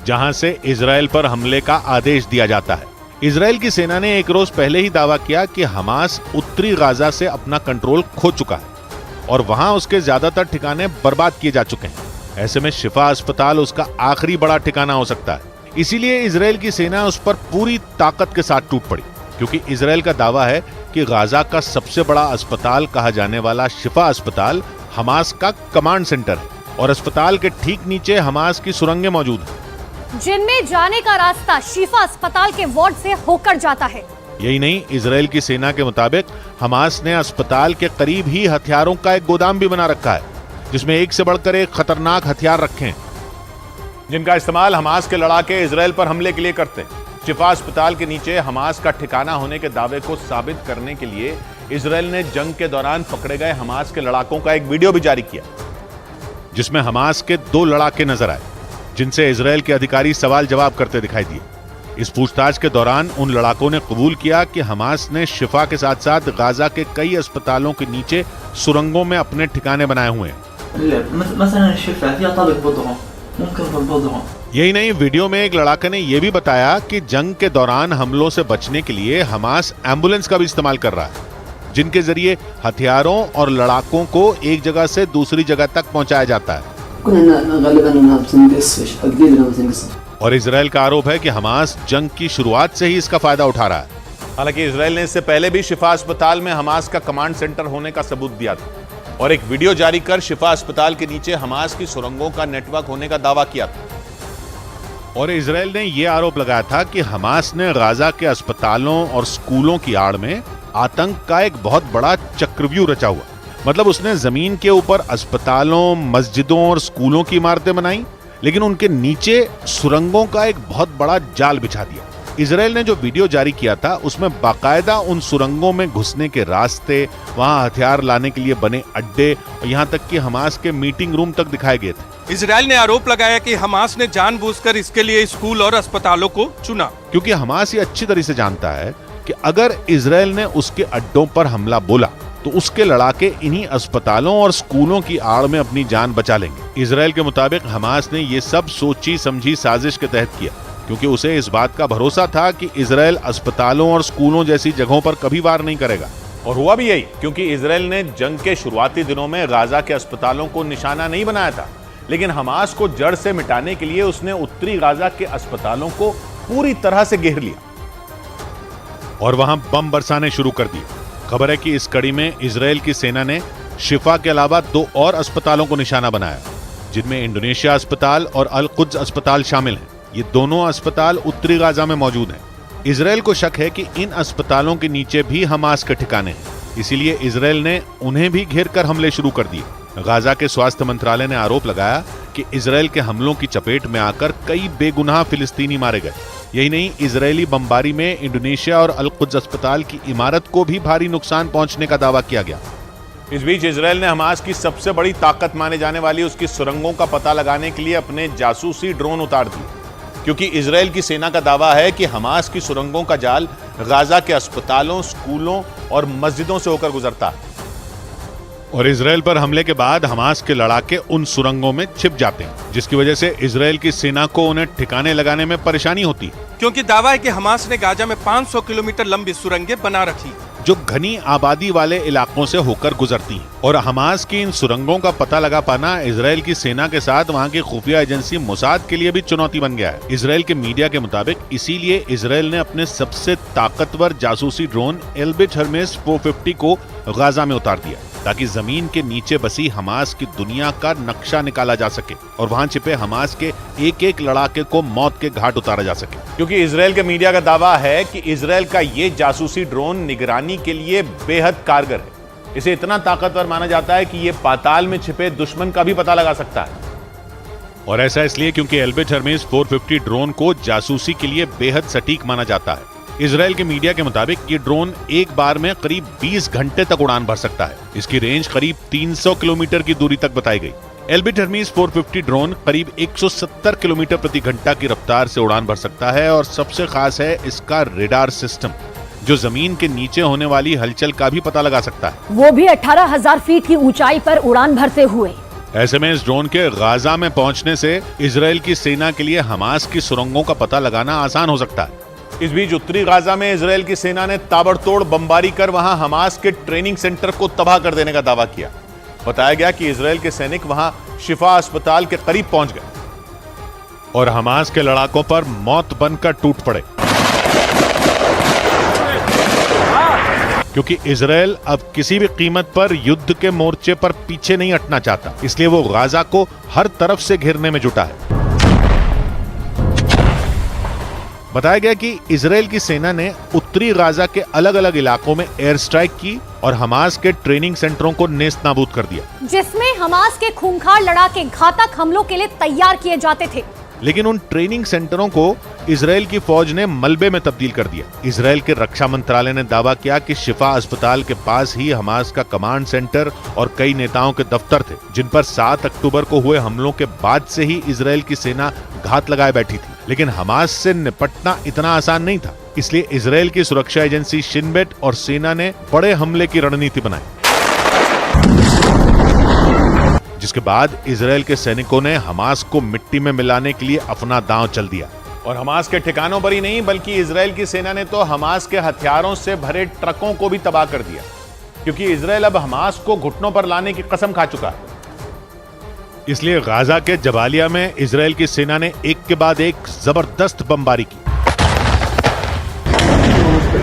जहां से इसराइल पर हमले का आदेश दिया जाता है। इसराइल की सेना ने एक रोज पहले ही दावा किया कि हमास उत्तरी गाजा से अपना कंट्रोल खो चुका है और वहां उसके ज्यादातर ठिकाने बर्बाद किए जा चुके हैं। ऐसे में शिफा अस्पताल उसका आखिरी बड़ा ठिकाना हो सकता है। इसीलिए इसराइल की सेना उस पर पूरी ताकत के साथ टूट पड़ी, क्योंकि इसराइल का दावा है कि गाजा का सबसे बड़ा अस्पताल कहा जाने वाला शिफा अस्पताल हमास का कमांड सेंटर है और अस्पताल के ठीक नीचे हमास की सुरंगें मौजूद हैं, जिनमें जाने का रास्ता शिफा अस्पताल के वार्ड से होकर जाता है। यही नहीं, इसराइल की सेना के मुताबिक हमास ने अस्पताल के करीब ही हथियारों का एक गोदाम भी बना रखा है, जिसमें एक से बढ़कर एक खतरनाक हथियार रखे हैं, जिनका इस्तेमाल हमास के लड़ाके इसराइल पर हमले के लिए करते हैं। शिफा अस्पताल के नीचे हमास का ठिकाना होने के दावे को साबित करने के लिए इसराइल ने जंग के दौरान पकड़े गए हमास के लड़ाकों का एक वीडियो भी जारी किया, जिसमें हमास के 2 लड़ाके नजर आए, जिनसे इसराइल के अधिकारी सवाल जवाब करते दिखाई दिए। इस पूछताछ के दौरान उन लड़ाकों ने कबूल किया कि हमास ने शिफा के साथ साथ गाजा के कई अस्पतालों के नीचे सुरंगों में अपने ठिकाने बनाए हुए हैं। यही नहीं, वीडियो में एक लड़ाके ने यह भी बताया कि जंग के दौरान हमलों से बचने के लिए हमास एम्बुलेंस का भी इस्तेमाल कर रहा है, जिनके जरिए हथियारों और लड़ाकों को एक जगह से दूसरी जगह तक पहुंचाया जाता है। और इसराइल का आरोप है कि हमास जंग की शुरुआत से ही इसका फायदा उठा रहा है। हालांकि इसराइल ने इससे पहले भी शिफा अस्पताल में हमास का कमांड सेंटर होने का सबूत दिया था और एक वीडियो जारी कर शिफा अस्पताल के नीचे हमास की सुरंगों का नेटवर्क होने का दावा किया था। और इसराइल ने यह आरोप लगाया था कि हमास ने गाजा के अस्पतालों और स्कूलों की आड़ में आतंक का एक बहुत बड़ा चक्रव्यूह रचा हुआ। मतलब उसने जमीन के ऊपर अस्पतालों, मस्जिदों और स्कूलों की इमारतें बनाई, लेकिन उनके नीचे सुरंगों का एक बहुत बड़ा जाल बिछा दिया। इजराइल ने जो वीडियो जारी किया था उसमें बाकायदा उन सुरंगों में घुसने के रास्ते, वहां हथियार लाने के लिए बने अड्डे और यहां तक कि हमास के मीटिंग रूम तक दिखाए गए थे। इजराइल ने आरोप लगाया कि हमास ने जानबूझकर इसके लिए स्कूल और अस्पतालों को चुना, क्योंकि हमास ये अच्छी तरह से जानता है कि अगर इजराइल ने उसके अड्डों पर हमला बोला तो उसके लड़ाके इन्हीं अस्पतालों और स्कूलों की आड़ में अपनी जान बचा लेंगे। इजराइल के मुताबिक हमास ने ये सब सोची समझी साजिश के तहत किया, क्योंकि उसे इस बात का भरोसा था कि इजराइल अस्पतालों और स्कूलों जैसी जगहों पर कभी वार नहीं करेगा। और हुआ भी यही, क्योंकि इजराइल ने जंग के शुरुआती दिनों में गाजा के अस्पतालों को निशाना नहीं बनाया था, लेकिन हमास को जड़ से मिटाने के लिए उसने उत्तरी गाजा के अस्पतालों को पूरी तरह से घेर लिया और वहां बम बरसाने शुरू कर दिए। खबर है कि इस कड़ी में इजराइल की सेना ने शिफा के अलावा 2 और अस्पतालों को निशाना बनाया, जिनमें इंडोनेशिया अस्पताल और अल कुद्स अस्पताल शामिल हैं। ये दोनों अस्पताल उत्तरी गाजा में मौजूद हैं। इजराइल को शक है कि इन अस्पतालों के नीचे भी हमास के ठिकाने हैं, इसीलिए इजराइल ने उन्हें भी घेर कर हमले शुरू कर दिए। गाजा के स्वास्थ्य मंत्रालय ने आरोप लगाया कि इजराइल के हमलों की चपेट में आकर कई बेगुनाह फिलिस्तीनी मारे गए। यही नहीं, इजरायली बमबारी में इंडोनेशिया और अल कुद्स अस्पताल की इमारत को भी भारी नुकसान पहुंचने का दावा किया गया। इस बीच इजराइल ने हमास की सबसे बड़ी ताकत माने जाने वाली उसकी सुरंगों का पता लगाने के लिए अपने जासूसी ड्रोन उतार दिए, क्योंकि इजराइल की सेना का दावा है कि हमास की सुरंगों का जाल गाजा के अस्पतालों, स्कूलों और मस्जिदों से होकर गुजरता है और इजराइल पर हमले के बाद हमास के लड़ाके उन सुरंगों में छिप जाते हैं, जिसकी वजह से इजराइल की सेना को उन्हें ठिकाने लगाने में परेशानी होती है। क्योंकि दावा है कि हमास ने गाजा में 500 किलोमीटर लंबी सुरंगें बना रखी, जो घनी आबादी वाले इलाकों से होकर गुजरती हैं। और हमास की इन सुरंगों का पता लगा पाना इजराइल की सेना के साथ वहां की खुफिया एजेंसी मोसाद के लिए भी चुनौती बन गया है। इजराइल के मीडिया के मुताबिक इसीलिए इजराइल ने अपने सबसे ताकतवर जासूसी ड्रोन एल्बिट हर्मेस 450 को गाजा में उतार दिया, ताकि जमीन के नीचे बसी हमास की दुनिया का नक्शा निकाला जा सके और वहां छिपे हमास के एक एक लड़ाके को मौत के घाट उतारा जा सके। क्योंकि इजराइल के मीडिया का दावा है कि इजराइल का ये जासूसी ड्रोन निगरानी के लिए बेहद कारगर है। इसे इतना ताकतवर माना जाता है कि ये पाताल में छिपे दुश्मन का भी पता लगा सकता है। और ऐसा इसलिए क्योंकि एल्बिट हर्मेस 450 ड्रोन को जासूसी के लिए बेहद सटीक माना जाता है। इजराइल के मीडिया के मुताबिक ये ड्रोन एक बार में करीब 20 घंटे तक उड़ान भर सकता है। इसकी रेंज करीब 300 किलोमीटर की दूरी तक बताई गई। एल्बिट हर्मेस 450 ड्रोन करीब 170 किलोमीटर प्रति घंटा की रफ्तार से उड़ान भर सकता है और सबसे खास है इसका रेडार सिस्टम, जो जमीन के नीचे होने वाली हलचल का भी पता लगा सकता है, वो भी 18,000 फीट की ऊंचाई पर उड़ान भरते हुए। ऐसे में इस ड्रोन के गाजा में पहुंचने से इजराइल की सेना के लिए हमास की सुरंगों का पता लगाना आसान हो सकता है। इस बीच उत्तरी गाजा में इजराइल की सेना ने ताबड़तोड़ बमबारी कर वहां हमास के ट्रेनिंग सेंटर को तबाह कर देने का दावा किया। बताया गया कि इजराइल के सैनिक वहां शिफा अस्पताल के करीब पहुंच गए और हमास के लड़ाकों पर मौत बनकर टूट पड़े, क्योंकि इजराइल अब किसी भी कीमत पर युद्ध के मोर्चे पर पीछे नहीं हटना चाहता, इसलिए वो गाजा को हर तरफ से घेरने में जुटा है। बताया गया कि इजराइल की सेना ने उत्तरी गाजा के अलग अलग इलाकों में एयर स्ट्राइक की और हमास के ट्रेनिंग सेंटरों को नेस्त नाबूद कर दिया, जिसमें हमास के खूंखार लड़ाके घातक हमलों के लिए तैयार किए जाते थे। लेकिन उन ट्रेनिंग सेंटरों को इजराइल की फौज ने मलबे में तब्दील कर दिया। इजराइल के रक्षा मंत्रालय ने दावा किया कि शिफा अस्पताल के पास ही हमास का कमांड सेंटर और कई नेताओं के दफ्तर थे, जिन पर 7 अक्टूबर को हुए हमलों के बाद से ही इजराइल की सेना घात लगाए बैठी थी। लेकिन हमास से निपटना इतना आसान नहीं था, इसलिए इजराइल की सुरक्षा एजेंसी शिन बेट और सेना ने बड़े हमले की रणनीति बनाई, जिसके बाद इजराइल के सैनिकों ने हमास को मिट्टी में मिलाने के लिए अपना दांव चल दिया। और हमास के ठिकानों पर ही नहीं, बल्कि इजराइल की सेना ने तो हमास के हथियारों से भरे ट्रकों को भी तबाह कर दिया, क्योंकि इजराइल अब हमास को घुटनों पर लाने की कसम खा चुका है। इसलिए गाजा के जबालिया में इजराइल की सेना ने एक के बाद एक जबरदस्त बमबारी की।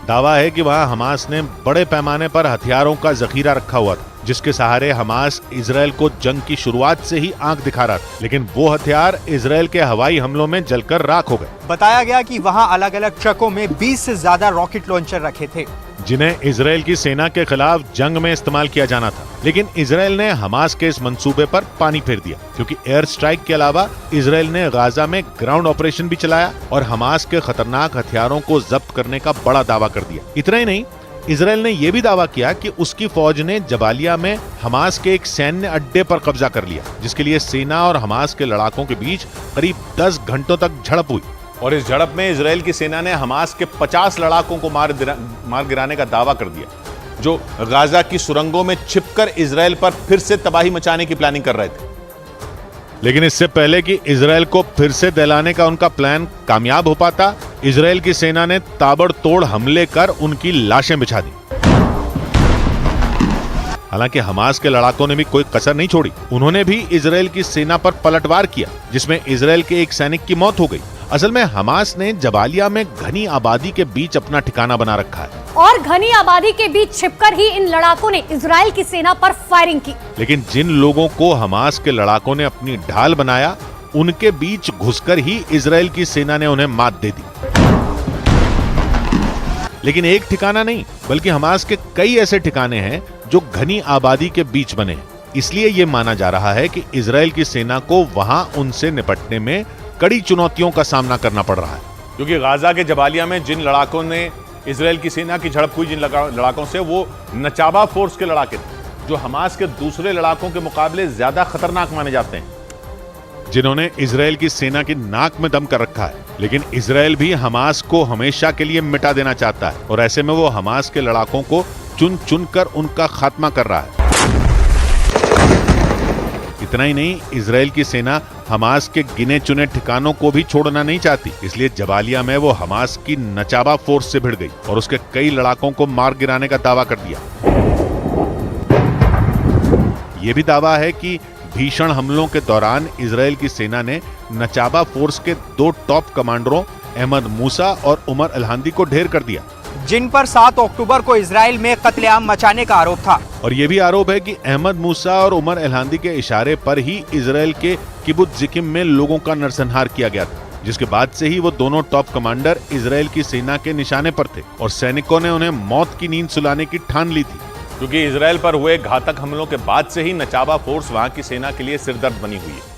दावा है कि वहां हमास ने बड़े पैमाने पर हथियारों का जखीरा रखा हुआ था, जिसके सहारे हमास इजराइल को जंग की शुरुआत से ही आंख दिखा रहा था, लेकिन वो हथियार इजराइल के हवाई हमलों में जलकर राख हो गए। बताया गया कि वहां अलग अलग ट्रकों में 20 से ज्यादा रॉकेट लॉन्चर रखे थे। जिन्हें इजराइल की सेना के खिलाफ जंग में इस्तेमाल किया जाना था। लेकिन इजराइल ने हमास के इस मंसूबे पर पानी फेर दिया, क्योंकि एयर स्ट्राइक के अलावा इजराइल ने गाजा में ग्राउंड ऑपरेशन भी चलाया और हमास के खतरनाक हथियारों को जब्त करने का बड़ा दावा कर दिया। इतना ही नहीं, इजराइल ने यह भी दावा किया कि उसकी फौज ने जबालिया में हमास के एक सैन्य अड्डे पर कब्जा कर लिया, जिसके लिए सेना और हमास के लड़ाकों के बीच करीब 10 घंटों तक झड़प हुई। और इस झड़प में इजराइल की सेना ने हमास के 50 लड़ाकों को मार गिराने का दावा कर दिया, जो गाजा की सुरंगों में छिपकर इजराइल पर फिर से तबाही मचाने की प्लानिंग कर रहे थे। लेकिन इससे पहले कि इजराइल को फिर से दहलाने का उनका प्लान कामयाब हो पाता, इजराइल की सेना ने ताबड़तोड़ हमले कर उनकी लाशें बिछा दी। हालांकि हमास के लड़ाकों ने भी कोई कसर नहीं छोड़ी। उन्होंने भी इजराइल की सेना पर पलटवार किया, जिसमें इजराइल के एक सैनिक की मौत हो गई। असल में हमास ने जबालिया में घनी आबादी के बीच अपना ठिकाना बना रखा है और घनी आबादी के बीच छिपकर ही इन लड़ाकों ने इजराइल की सेना पर फायरिंग की। लेकिन जिन लोगों को हमास के लड़ाकों ने अपनी ढाल बनाया, उनके बीच घुसकर ही इजराइल की सेना ने उन्हें मात दे दी। लेकिन एक ठिकाना नहीं, बल्कि हमास के कई ऐसे ठिकाने हैं जो घनी आबादी के बीच बने हैं। इसलिए यह माना जा रहा है कि इजराइल की सेना को वहां उनसे निपटने में कड़ी चुनौतियों का सामना करना पड़ रहा है, क्योंकि गाजा के जबालिया में जिन लड़ाकों ने इजराइल की सेना की झड़प हुई, जिन लड़ाकों से, वो नचाबा फोर्स के लड़ाके थे, जो हमास के दूसरे लड़ाकों के मुकाबले ज्यादा खतरनाक माने जाते हैं, जिन्होंने इजराइल की सेना की नाक में दम कर रखा है। लेकिन इजराइल भी हमास को हमेशा के लिए मिटा देना चाहता है और ऐसे में वो हमास के लड़ाकों को चुन चुन कर उनका खात्मा कर रहा है। इतना ही नहीं, इजराइल की सेना हमास के गिने चुने ठिकानों को भी छोड़ना नहीं चाहती। इसलिए जबालिया में वो हमास की नचाबा फोर्स से भिड़ गई और उसके कई लड़ाकों को मार गिराने का दावा कर दिया। यह भी दावा है कि भीषण हमलों के दौरान इजराइल की सेना ने नचाबा फोर्स के 2 टॉप कमांडरों अहमद मूसा और उमर अलहांदी को ढेर कर दिया, जिन पर 7 अक्टूबर को इजराइल में कत्लेआम मचाने का आरोप था। और यह भी आरोप है कि अहमद मूसा और उमर अलहांदी के इशारे पर ही इजराइल के किबुत्ज जिकिम में लोगों का नरसंहार किया गया था, जिसके बाद से ही वो दोनों टॉप कमांडर इजराइल की सेना के निशाने पर थे और सैनिकों ने उन्हें मौत की नींद सुलाने की ठान ली थी, क्योंकि इजराइल पर हुए घातक हमलों के बाद से ही नचाबा फोर्स वहां की सेना के लिए सिरदर्द बनी हुई है।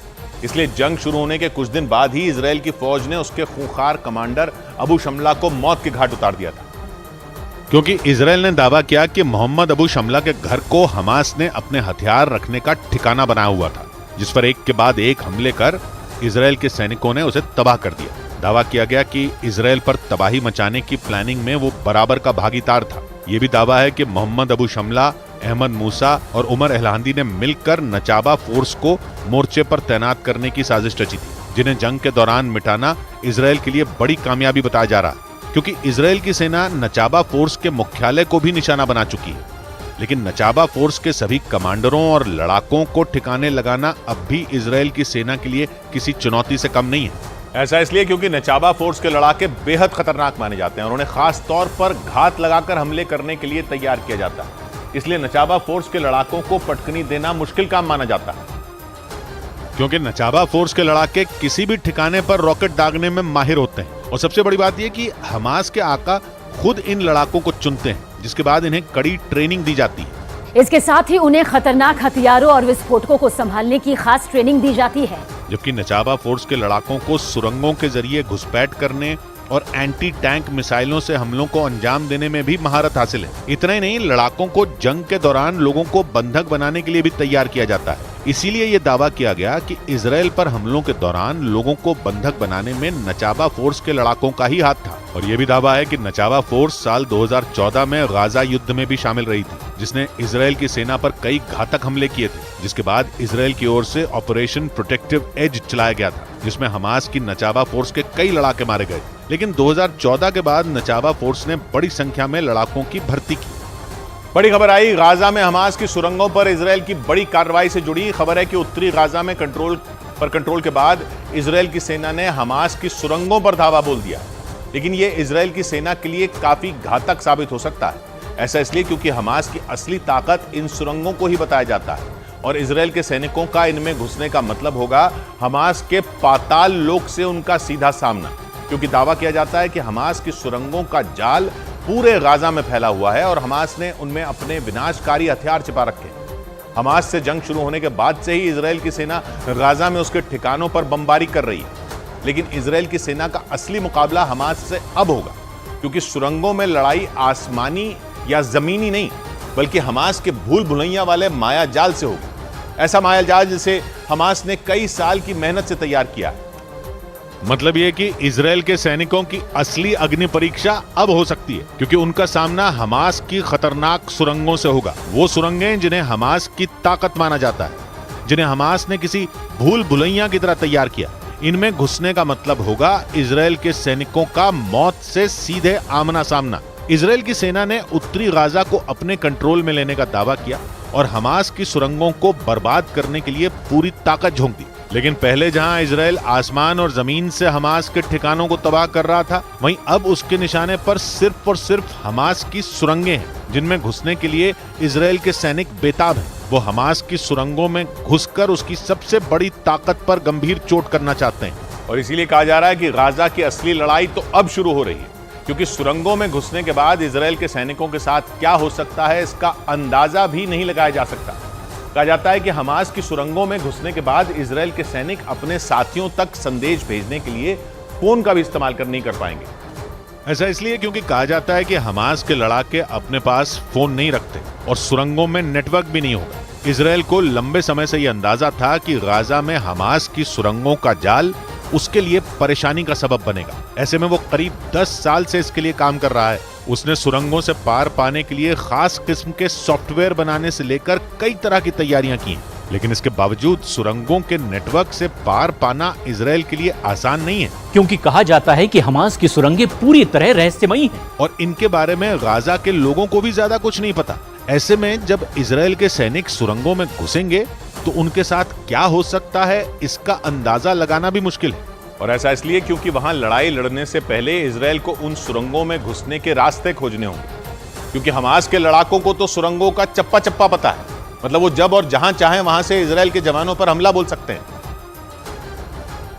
इसलिए जंग शुरू होने के कुछ दिन बाद ही इजराइल की फौज ने उसके खूंखार कमांडर अबू शमला को मौत के घाट उतार दिया था, क्योंकि इजराइल ने दावा किया कि मोहम्मद अबू शमला के घर को हमास ने अपने हथियार रखने का ठिकाना बनाया हुआ था, जिस पर एक के बाद एक हमले कर इजराइल के सैनिकों ने उसे तबाह कर दिया। दावा किया गया कि इजराइल पर तबाही मचाने की प्लानिंग में वो बराबर का भागीदार था। यह भी दावा है कि मोहम्मद अबू शमला, अहमद मूसा और उमर अलहांदी ने मिलकर नचाबा फोर्स को मोर्चे पर तैनात करने की साजिश रची थी, जिन्हें जंग के दौरान मिटाना इजराइल के लिए बड़ी कामयाबी बताया जा रहा है, क्योंकि इजराइल की सेना नचाबा फोर्स के मुख्यालय को भी निशाना बना चुकी है। लेकिन नचाबा फोर्स के सभी कमांडरों और लड़ाकों को ठिकाने लगाना अब भी इजराइल की सेना के लिए किसी चुनौती से कम नहीं है। ऐसा इसलिए क्योंकि नचाबा फोर्स के लड़ाके बेहद खतरनाक माने जाते हैं और उन्हें खास तौर पर घात लगाकर हमले करने के लिए तैयार किया जाता है। इसलिए नचाबा फोर्स के लड़ाकों को पटकनी देना मुश्किल काम माना जाता है, क्योंकि नचाबा फोर्स के लड़ाके किसी भी ठिकाने पर रॉकेट दागने में माहिर होते हैं। और सबसे बड़ी बात यह कि हमास के आका खुद इन लड़ाकों को चुनते हैं, जिसके बाद इन्हें कड़ी ट्रेनिंग दी जाती है। इसके साथ ही उन्हें खतरनाक हथियारों और विस्फोटकों को संभालने की खास ट्रेनिंग दी जाती है, जबकि नचाबा फोर्स के लड़ाकों को सुरंगों के जरिए घुसपैठ करने और एंटी टैंक मिसाइलों से हमलों को अंजाम देने में भी महारत हासिल है। इतना ही नहीं, लड़ाकों को जंग के दौरान लोगों को बंधक बनाने के लिए भी तैयार किया जाता है। इसीलिए यह दावा किया गया कि इजराइल पर हमलों के दौरान लोगों को बंधक बनाने में नचाबा फोर्स के लड़ाकों का ही हाथ था। और यह भी दावा है कि नचाबा फोर्स साल 2014 में गाजा युद्ध में भी शामिल रही थी, जिसने इजराइल की सेना पर कई घातक हमले किए थे, जिसके बाद इजराइल की ओर से ऑपरेशन प्रोटेक्टिव एज चलाया गया था, जिसमें हमास की नचाबा फोर्स के कई लड़ाके मारे गए। लेकिन 2014 के बाद नचाबा फोर्स ने बड़ी संख्या में लड़ाकों की भर्ती की। बड़ी खबर आई गाजा में हमास की सुरंगों पर इजराइल की बड़ी कार्रवाई से जुड़ी खबर है कि उत्तरी गाजा में कंट्रोल के बाद इजराइल की सेना ने हमास की सुरंगों पर धावा बोल दिया। लेकिन यह इजराइल की सेना के लिए काफी घातक साबित हो सकता है। ऐसा इसलिए क्योंकि हमास की असली ताकत इन सुरंगों को ही बताया जाता है और इजराइल के सैनिकों का इनमें घुसने का मतलब होगा हमास के पाताल लोक से उनका सीधा सामना, क्योंकि दावा किया जाता है कि हमास की सुरंगों का जाल पूरे गाजा में फैला हुआ है और हमास ने उनमें अपने विनाशकारी हथियार छिपा रखे हैं। हमास से जंग शुरू होने के बाद से ही इजराइल की सेना गाजा में उसके ठिकानों पर बमबारी कर रही है, लेकिन इजराइल की सेना का असली मुकाबला हमास से अब होगा, क्योंकि सुरंगों में लड़ाई आसमानी या जमीनी नहीं बल्कि हमास के भूल भुलैया वाले माया जाल से होगी। ऐसा माया जाल जिसे हमास ने कई साल की मेहनत से तैयार किया है। मतलब यह कि इजराइल के सैनिकों की असली अग्नि परीक्षा अब हो सकती है, क्योंकि उनका सामना हमास की खतरनाक सुरंगों से होगा। वो सुरंगें जिन्हें हमास की ताकत माना जाता है, जिन्हें हमास ने किसी भूल भुलैया की तरह तैयार किया। इनमें घुसने का मतलब होगा इजराइल के सैनिकों का मौत से सीधे आमना सामना। इजराइल की सेना ने उत्तरी गाजा को अपने कंट्रोल में लेने का दावा किया और हमास की सुरंगों को बर्बाद करने के लिए पूरी ताकत झोंक दी। लेकिन पहले जहां इजराइल आसमान और जमीन से हमास के ठिकानों को तबाह कर रहा था, वहीं अब उसके निशाने पर सिर्फ और सिर्फ हमास की सुरंगें हैं, जिनमें घुसने के लिए इजराइल के सैनिक बेताब हैं। वो हमास की सुरंगों में घुसकर उसकी सबसे बड़ी ताकत पर गंभीर चोट करना चाहते हैं। और इसीलिए कहा जा रहा है कि गाजा की असली लड़ाई तो अब शुरू हो रही है, क्योंकि सुरंगों में घुसने के बाद इजराइल के सैनिकों के साथ क्या हो सकता है इसका अंदाजा भी नहीं लगाया जा सकता। कहा जाता है कि हमास की सुरंगों में घुसने के बाद इजराइल के सैनिक अपने साथियों तक संदेश भेजने के लिए फोन का भी इस्तेमाल नहीं कर पाएंगे। ऐसा इसलिए क्योंकि कहा जाता है कि हमास के लड़ाके अपने पास फोन नहीं रखते और सुरंगों में नेटवर्क भी नहीं होगा। इजराइल को लंबे समय से यह अंदाजा था कि गाजा में हमास की सुरंगों का जाल उसके लिए परेशानी का सबब बनेगा। ऐसे में वो करीब 10 साल से इसके लिए काम कर रहा है। उसने सुरंगों से पार पाने के लिए खास किस्म के सॉफ्टवेयर बनाने से लेकर कई तरह की तैयारियां की हैं। लेकिन इसके बावजूद सुरंगों के नेटवर्क से पार पाना इजराइल के लिए आसान नहीं है, क्योंकि कहा जाता है कि हमास की सुरंगें पूरी तरह रहस्यमयी हैं और इनके बारे में गाजा के लोगों को भी ज्यादा कुछ नहीं पता। ऐसे में जब इजराइल के सैनिक सुरंगों में घुसेंगे तो उनके साथ क्या हो सकता है इसका अंदाजा लगाना भी मुश्किल है। और ऐसा इसलिए क्योंकि वहां लड़ाई लड़ने से पहले इजराइल को उन सुरंगों में घुसने के रास्ते खोजने होंगे, क्योंकि हमास के लड़ाकों को तो सुरंगों का चप्पा चप्पा पता है। मतलब वो जब और जहां चाहें वहां से इजराइल के जवानों पर हमला बोल सकते हैं।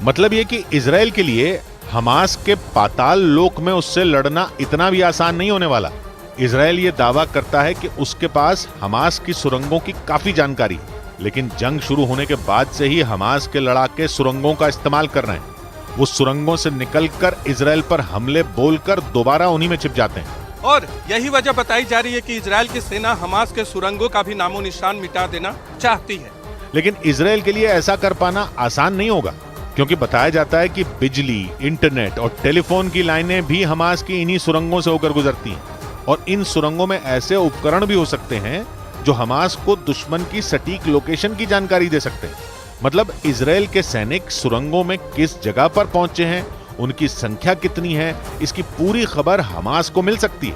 मतलब ये कि इजराइल के लिए हमास के पाताल लोक में उससे लड़ना इतना भी आसान नहीं होने वाला। इजराइल ये दावा करता है कि उसके पास हमास की सुरंगों की काफी जानकारी है, लेकिन जंग शुरू होने के बाद से ही हमास के लड़ाके सुरंगों का इस्तेमाल कर रहे हैं। वो सुरंगों से निकलकर इजराइल पर हमले बोलकर दोबारा उन्हीं में छिप जाते हैं। और यही वजह बताई जा रही है कि इजराइल की सेना हमास के सुरंगों का भी नामो निशान मिटा देना चाहती है। लेकिन इजराइल के लिए ऐसा कर पाना आसान नहीं होगा, क्योंकि बताया जाता है कि बिजली, इंटरनेट और टेलीफोन की लाइनें भी हमास की इन्हीं सुरंगों से होकर गुजरती हैं। और इन सुरंगों में ऐसे उपकरण भी हो सकते हैं जो हमास को दुश्मन की सटीक लोकेशन की जानकारी दे सकते हैं। मतलब इजराइल के सैनिक सुरंगों में किस जगह पर पहुंचे हैं, उनकी संख्या कितनी है, इसकी पूरी खबर हमास को मिल सकती है,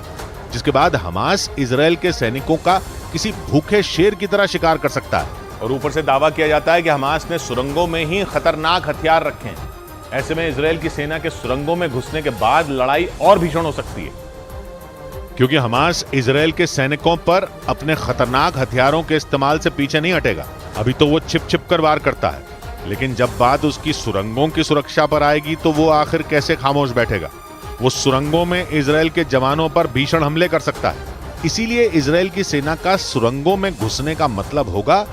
जिसके बाद हमास इजराइल के सैनिकों का किसी भूखे शेर की तरह शिकार कर सकता है। और ऊपर से दावा किया जाता है कि हमास ने सुरंगों में ही खतरनाक हथियार रखे हैं। ऐसे में इजराइल की सेना के सुरंगों में घुसने के बाद लड़ाई और भीषण हो सकती है, क्योंकि हमास इजराइल के सैनिकों पर अपने खतरनाक हथियारों के इस्तेमाल से पीछे नहीं हटेगा। अभी तो वो छिप छिप कर वार करता है, लेकिन जब बात उसकी सुरंगों की सुरक्षा पर आएगी तो वो आखिर कैसे खामोश बैठेगा। वो सुरंगों में इजराइल के जवानों पर भीषण हमले कर सकता है। इसीलिए इजराइल की सेना का सुरंगों में घुसने का मतलब होगा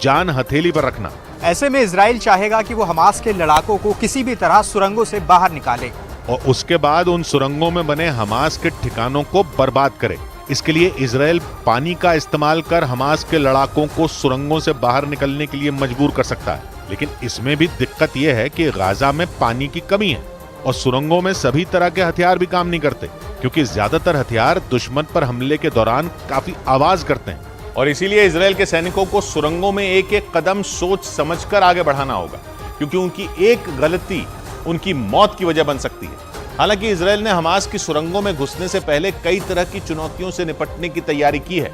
जान हथेली पर रखना। ऐसे में इजराइल चाहेगा कि वो हमास के लड़ाकों को किसी भी तरह सुरंगों से बाहर निकाले और उसके बाद उन सुरंगों में बने हमास के ठिकानों को बर्बाद करे। इसके लिए इजराइल पानी का इस्तेमाल कर हमास के लड़ाकों को सुरंगों से बाहर निकलने के लिए मजबूर कर सकता है। लेकिन इसमें भी दिक्कत यह है कि गाजा में पानी की कमी है और सुरंगों में सभी तरह के हथियार भी काम नहीं करते, क्योंकि ज्यादातर हथियार दुश्मन पर हमले के दौरान काफी आवाज करते हैं। और इसीलिए इजराइल के सैनिकों को सुरंगों में एक एक कदम सोच समझकर आगे बढ़ाना होगा, क्योंकि उनकी एक गलती उनकी मौत की वजह बन सकती है। हालांकि इजराइल ने हमास की सुरंगों में घुसने से पहले कई तरह की चुनौतियों से निपटने की तैयारी की है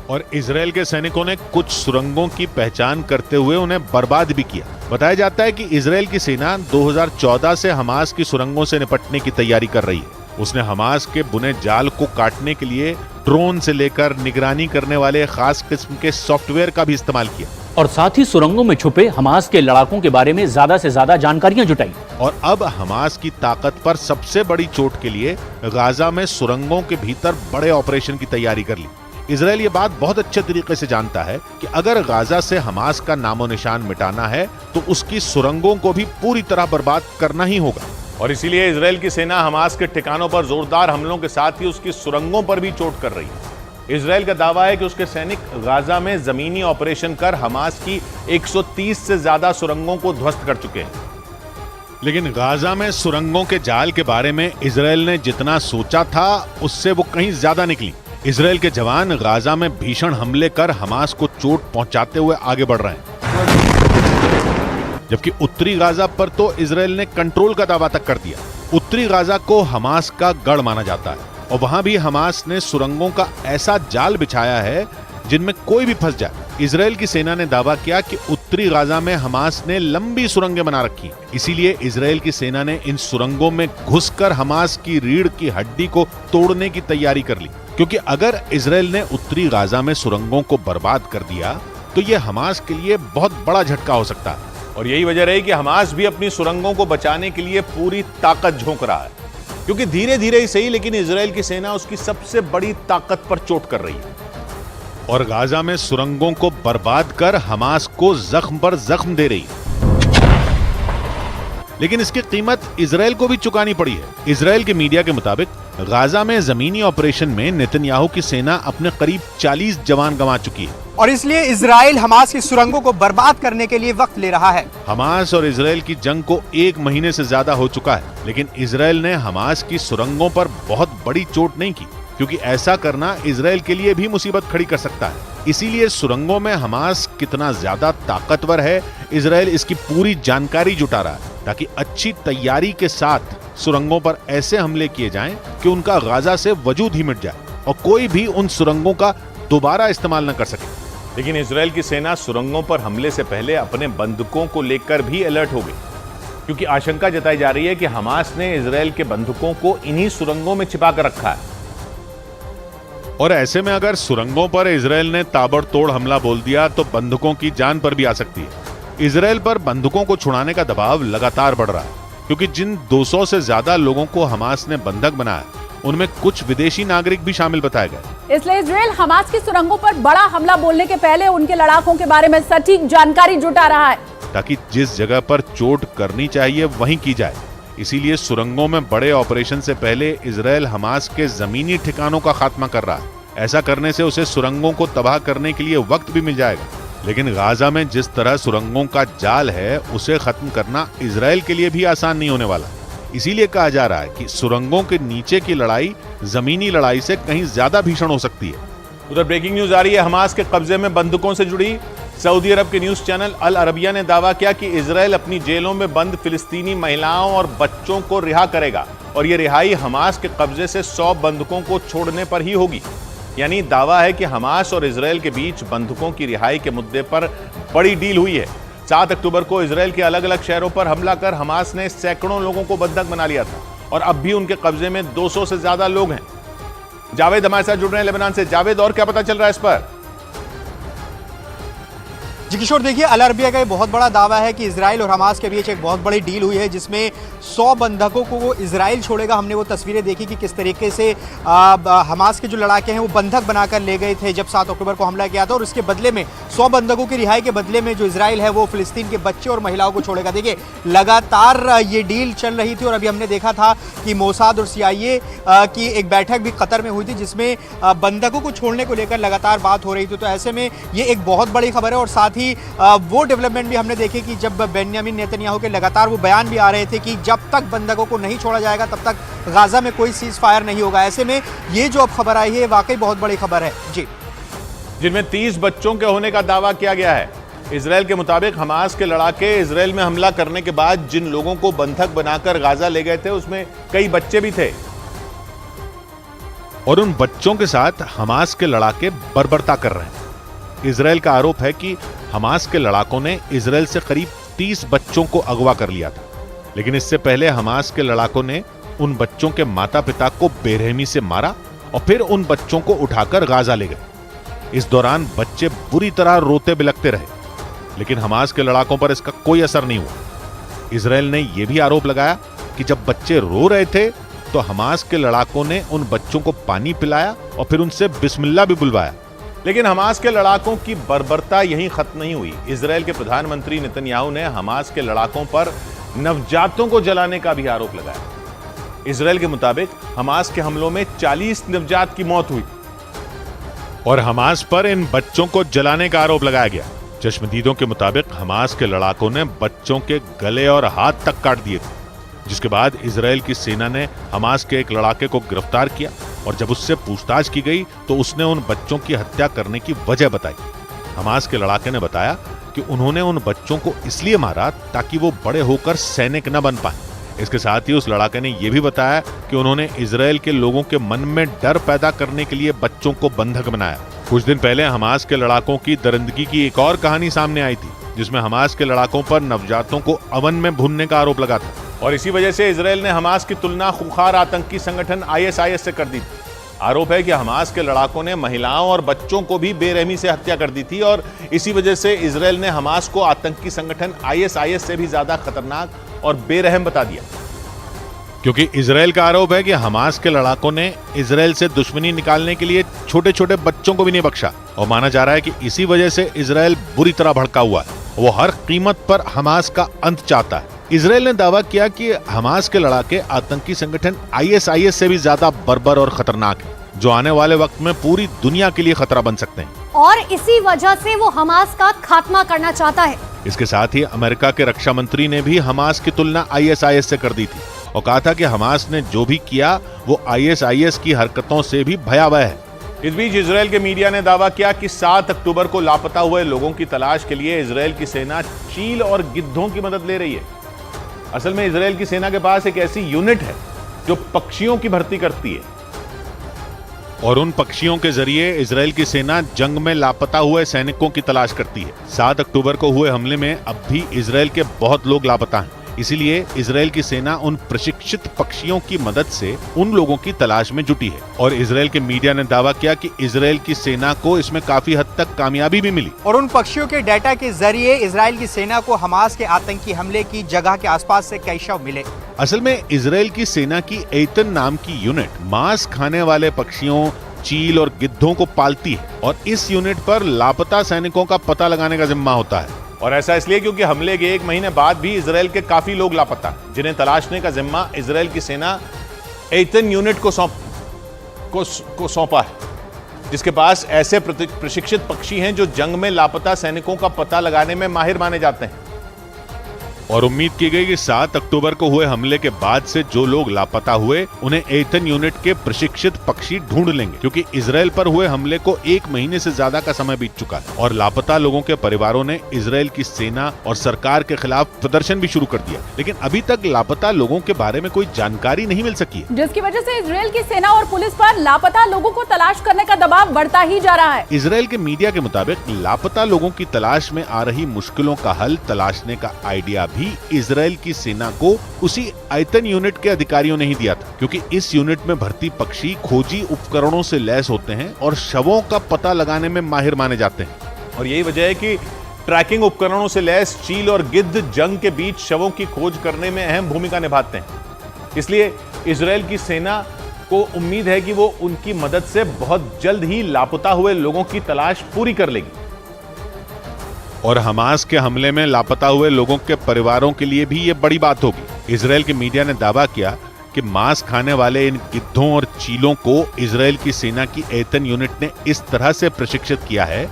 और इजराइल के सैनिकों ने कुछ सुरंगों की पहचान करते हुए उन्हें बर्बाद भी किया। बताया जाता है कि इजराइल की सेना 2014 से हमास की सुरंगों से निपटने की तैयारी कर रही है। उसने हमास के बुने जाल को काटने के लिए ड्रोन से लेकर निगरानी करने वाले खास किस्म के सॉफ्टवेयर का भी इस्तेमाल किया। और साथ ही सुरंगों में छुपे हमास के लड़ाकों के बारे में ज्यादा से ज्यादा जानकारियां जुटाई। और अब हमास की ताकत पर सबसे बड़ी चोट के लिए गाजा में सुरंगों के भीतर बड़े ऑपरेशन की तैयारी कर ली। इजराइल ये बात बहुत अच्छे तरीके से जानता है कि अगर गाजा से हमास का नामो निशान मिटाना है तो उसकी सुरंगों को भी पूरी तरह बर्बाद करना ही होगा। और इसीलिए इजराइल की सेना हमास के ठिकानों पर जोरदार हमलों के साथ ही उसकी सुरंगों पर भी चोट कर रही है। इजराइल का दावा है कि उसके सैनिक गाजा में जमीनी ऑपरेशन कर हमास की 130 से ज्यादा सुरंगों को ध्वस्त कर चुके हैं। लेकिन गाजा में सुरंगों के जाल के बारे में इजराइल ने जितना सोचा था उससे वो कहीं ज्यादा निकली। इजराइल के जवान गाजा में भीषण हमले कर हमास को चोट पहुंचाते हुए आगे बढ़ रहे हैं, जबकि उत्तरी गाजा पर तो इजराइल ने कंट्रोल का दावा तक कर दिया। उत्तरी गाजा को हमास का गढ़ माना जाता है और वहां भी हमास ने सुरंगों का ऐसा जाल बिछाया है जिनमें कोई भी फंस जाए। इजराइल की सेना ने दावा किया कि उत्तरी गाजा में हमास ने लंबी सुरंगें बना रखी, इसीलिए इजराइल की सेना ने इन सुरंगों में घुसकर हमास की रीढ़ की हड्डी को तोड़ने की तैयारी कर ली, क्योंकि अगर इजराइल ने उत्तरी गाजा में सुरंगों को बर्बाद कर दिया तो यह हमास के लिए बहुत बड़ा झटका हो सकता है। और यही वजह रही कि हमास भी अपनी सुरंगों को बचाने के लिए पूरी ताकत झोंक रहा है, क्योंकि धीरे धीरे ही सही लेकिन इजराइल की सेना उसकी सबसे बड़ी ताकत पर चोट कर रही है और गाजा में सुरंगों को बर्बाद कर हमास को जख्म पर जख्म दे रही है। लेकिन इसकी कीमत इजराइल को भी चुकानी पड़ी है। इजराइल के मीडिया के मुताबिक गाजा में जमीनी ऑपरेशन में नेतन्याहू की सेना अपने करीब 40 जवान गंवा चुकी है और इसलिए इजराइल हमास की सुरंगों को बर्बाद करने के लिए वक्त ले रहा है। हमास और इजराइल की जंग को 1 महीने से ज्यादा हो चुका है, लेकिन इजराइल ने हमास की सुरंगों पर बहुत बड़ी चोट नहीं की, क्योंकि ऐसा करना इजराइल के लिए भी मुसीबत खड़ी कर सकता है। इसीलिए सुरंगों में हमास कितना ज्यादा ताकतवर है, इजराइल इसकी पूरी जानकारी जुटा रहा है ताकि अच्छी तैयारी के साथ सुरंगों पर ऐसे हमले किए जाएं कि उनका गाजा से वजूद ही मिट जाए और कोई भी उन सुरंगों का दोबारा इस्तेमाल न कर सके। लेकिन इजराइल की सेना सुरंगों पर हमले से पहले अपने बंदूकों को लेकर भी अलर्ट हो गई, क्योंकि आशंका जताई जा रही है कि हमास ने इजराइल के बंदूकों को इन्हीं सुरंगों में छिपा कर रखा है। और ऐसे में अगर सुरंगों पर इजराइल ने ताबड़तोड़ हमला बोल दिया तो बंदूकों की जान पर भी आ सकती है। इजराइल पर बंदूकों को छुड़ाने का दबाव लगातार बढ़ रहा है, क्योंकि जिन 200 से ज्यादा लोगों को हमास ने बंधक बनाया उनमें कुछ विदेशी नागरिक भी शामिल बताए गए। इसलिए इजराइल हमास की सुरंगों पर बड़ा हमला बोलने के पहले उनके लड़ाकों के बारे में सटीक जानकारी जुटा रहा है, ताकि जिस जगह पर चोट करनी चाहिए वहीं की जाए। इसीलिए सुरंगों में बड़े ऑपरेशन से पहले इजराइल हमास के जमीनी ठिकानों का खात्मा कर रहा है। ऐसा करने से उसे सुरंगों को तबाह करने के लिए वक्त भी मिल जाएगा। लेकिन गाजा में जिस तरह सुरंगों का जाल है उसे खत्म करना इजराइल के लिए भी आसान नहीं होने वाला। इसीलिए कहा जा रहा है कि सुरंगों के नीचे की लड़ाई जमीनी लड़ाई से कहीं ज्यादा भीषण हो सकती है। उधर ब्रेकिंग न्यूज आ रही है हमास के कब्जे में बंदूकों से जुड़ी। सऊदी अरब के न्यूज चैनल अल अरबिया ने दावा किया कि इजराइल अपनी जेलों में बंद फिलिस्तीनी महिलाओं और बच्चों को रिहा करेगा और यह रिहाई हमास के कब्जे से 100 बंदूकों को छोड़ने पर ही होगी। यानी दावा है कि हमास और इजराइल के बीच बंधुकों की रिहाई के मुद्दे पर बड़ी डील हुई है। 7 अक्टूबर को इजराइल के अलग अलग शहरों पर हमला कर हमास ने सैकड़ों लोगों को बंधक बना लिया था और अब भी उनके कब्जे में 200 से ज्यादा लोग हैं। जावेद हमारे साथ जुड़ रहे हैं लेबनान से। जावेद, और क्या पता चल रहा है इस पर? जी किशोर, देखिए अल अरबिया का ये बहुत बड़ा दावा है कि इजराइल और हमास के बीच एक बहुत बड़ी डील हुई है जिसमें 100 बंधकों को वो इजराइल छोड़ेगा। हमने वो तस्वीरें देखी कि किस तरीके से हमास के जो लड़ाके हैं वो बंधक बनाकर ले गए थे जब 7 अक्टूबर को हमला किया था, और उसके बदले में 100 बंधकों की रिहाई के बदले में जो इजराइल है वो फिलिस्तीन के बच्चे और महिलाओं को छोड़ेगा। देखिए लगातार ये डील चल रही थी और अभी हमने देखा था कि मोसाद और CIA की एक बैठक भी कतर में हुई थी जिसमें बंधकों को छोड़ने को लेकर लगातार बात हो रही थी। तो ऐसे में ये एक बहुत बड़ी खबर है और साथ ही वो डेवलपमेंट भी हमने देखे कि जब बेंयामिन नेतन्याहू के लगातार वो बयान भी आ रहे थे कि जब तक बंधकों को नहीं छोड़ा जाएगा तब तक गाजा में कोई सीज फायर नहीं होगा। ऐसे में ये जो अब खबर आई है वाकई बहुत बड़ी खबर है जी, जिनमें 30 बच्चों के होने का दावा किया गया है। इजराइल के मुताबिक हमास के लड़ाके इजराइल में हमला करने के बाद जिन लोगों को बंधक बनाकर गाजा ले गए थे उसमें कई बच्चे भी थे और उन बच्चों के साथ हमास के लड़ाके बर्बरता कर रहे हैं। इजराइल का आरोप है कि हमास के लड़ाकों ने इजराइल से करीब 30 बच्चों को अगवा कर लिया था, लेकिन इससे पहले हमास के लड़ाकों ने उन बच्चों के माता पिता को बेरहमी से मारा और फिर उन बच्चों को उठाकर गाजा ले गए। इस दौरान बच्चे बुरी तरह रोते बिलखते रहे। लेकिन हमास के लड़ाकों पर इसका कोई असर नहीं हुआ। इजराइल ने यह भी आरोप लगाया कि जब बच्चे रो रहे थे तो हमास के लड़ाकों ने उन बच्चों को पानी पिलाया और फिर उनसे बिस्मिल्लाह भी बुलवाया। लेकिन हमास के लड़ाकों की बर्बरता यहीं खत्म नहीं हुई। इजराइल के प्रधानमंत्री नेतन्याहू ने हमास के लड़ाकों पर नवजातों को जलाने का भी आरोप लगाया। इजराइल के मुताबिक हमास के हमलों में 40 नवजात की मौत हुई और हमास पर इन बच्चों को जलाने का आरोप लगाया गया। चश्मदीदों के मुताबिक हमास के लड़ाकों ने बच्चों के गले और हाथ तक काट दिए थे, जिसके बाद इजराइल की सेना ने हमास के एक लड़ाके को गिरफ्तार किया और जब उससे पूछताछ की गई तो उसने उन बच्चों की हत्या करने की वजह बताई। हमास के लड़ाके ने बताया कि उन्होंने उन बच्चों को इसलिए मारा ताकि वो बड़े होकर सैनिक न बन पाए। इसके साथ ही उस लड़ाके ने यह भी बताया कि उन्होंने इजराइल के लोगों के मन में डर पैदा करने के लिए बच्चों को बंधक बनाया। कुछ दिन पहले हमास के लड़ाकों की दरिंदगी की एक और कहानी सामने आई थी, जिसमें हमास के लड़ाकों पर नवजातों को अवन में भूनने का आरोप लगा था और इसी वजह से इजराइल ने हमास की तुलना खूंखार आतंकी संगठन ISIS से कर दी थी। आरोप है कि हमास के लड़ाकों ने महिलाओं और बच्चों को भी बेरहमी से हत्या कर दी थी और इसी वजह से इजराइल ने हमास को आतंकी संगठन ISIS से भी ज्यादा खतरनाक और बेरहम बता दिया, क्योंकि इजराइल का आरोप है कि हमास के लड़ाकों ने इजराइल से दुश्मनी निकालने के लिए छोटे छोटे बच्चों को भी नहीं बख्शा और माना जा रहा है कि इसी वजह से इजराइल बुरी तरह भड़का हुआ है। वो हर कीमत पर हमास का अंत चाहता है। इजराइल ने दावा किया कि हमास के लड़ाके आतंकी संगठन ISIS से भी ज्यादा बर्बर और खतरनाक है, जो आने वाले वक्त में पूरी दुनिया के लिए खतरा बन सकते हैं और इसी वजह से वो हमास का खात्मा करना चाहता है। इसके साथ ही अमेरिका के रक्षा मंत्री ने भी हमास की तुलना ISIS से कर दी थी और कहा था कि हमास ने जो भी किया वो ISIS की हरकतों से भी भयावह है। इस बीच इजराइल के मीडिया ने दावा किया कि 7 अक्टूबर को लापता हुए लोगों की तलाश के लिए इजराइल की सेना चील और गिद्धों की मदद ले रही है। असल में इजराइल की सेना के पास एक ऐसी यूनिट है जो पक्षियों की भर्ती करती है और उन पक्षियों के जरिए इजराइल की सेना जंग में लापता हुए सैनिकों की तलाश करती है। 7 अक्टूबर को हुए हमले में अब भी इजराइल के बहुत लोग लापता हैं, इसीलिए इजराइल की सेना उन प्रशिक्षित पक्षियों की मदद से उन लोगों की तलाश में जुटी है और इजराइल के मीडिया ने दावा किया कि इजराइल की सेना को इसमें काफी हद तक कामयाबी भी मिली और उन पक्षियों के डेटा के जरिए इजराइल की सेना को हमास के आतंकी हमले की जगह के आसपास से कई शव मिले। असल में इजराइल की सेना की एतन नाम की यूनिट मांस खाने वाले पक्षियों, चील और गिद्धों को पालती है और इस यूनिट पर लापता सैनिकों का पता लगाने का जिम्मा होता है। और ऐसा इसलिए क्योंकि हमले के 1 महीने बाद भी इजराइल के काफी लोग लापता, जिन्हें तलाशने का जिम्मा इजराइल की सेना एतन यूनिट को सौंपा है, जिसके पास ऐसे प्रशिक्षित पक्षी हैं जो जंग में लापता सैनिकों का पता लगाने में माहिर माने जाते हैं। और उम्मीद की गई कि 7 अक्टूबर को हुए हमले के बाद से जो लोग लापता हुए उन्हें एतन यूनिट के प्रशिक्षित पक्षी ढूंढ लेंगे, क्योंकि इजराइल पर हुए हमले को 1 महीने से ज्यादा का समय बीत चुका है और लापता लोगों के परिवारों ने इजराइल की सेना और सरकार के खिलाफ प्रदर्शन भी शुरू कर दिया, लेकिन अभी तक लापता लोगों के बारे में कोई जानकारी नहीं मिल सकी है, जिसकी वजह से इजराइल की सेना और पुलिस पर लापता लोगों को तलाश करने का दबाव बढ़ता ही जा रहा है। इजराइल के मीडिया के मुताबिक लापता लोगों की तलाश में आ रही मुश्किलों का हल तलाशने का आइडिया भी इजराइल की सेना को उसी एतन यूनिट के अधिकारियों ने ही दिया था, क्योंकि इस यूनिट में भर्ती पक्षी खोजी उपकरणों से लैस होते हैं और शवों का पता लगाने में माहिर माने जाते हैं। और यही वजह है कि ट्रैकिंग उपकरणों से लैस चील और गिद्ध जंग के बीच शवों की खोज करने में अहम भूमिका निभाते हैं। इसलिए इजराइल की सेना को उम्मीद है कि वो उनकी मदद से बहुत जल्द ही लापता हुए लोगों की तलाश पूरी कर लेगी। और हमास के हमले में लापता हुए लोगों के परिवारों के लिए भी ये बड़ी बात होगी। इजराइल के मीडिया ने दावा किया कि मांस खाने वाले इन गिद्धों और चीलों को इजराइल की सेना की एतन यूनिट ने इस तरह से प्रशिक्षित किया है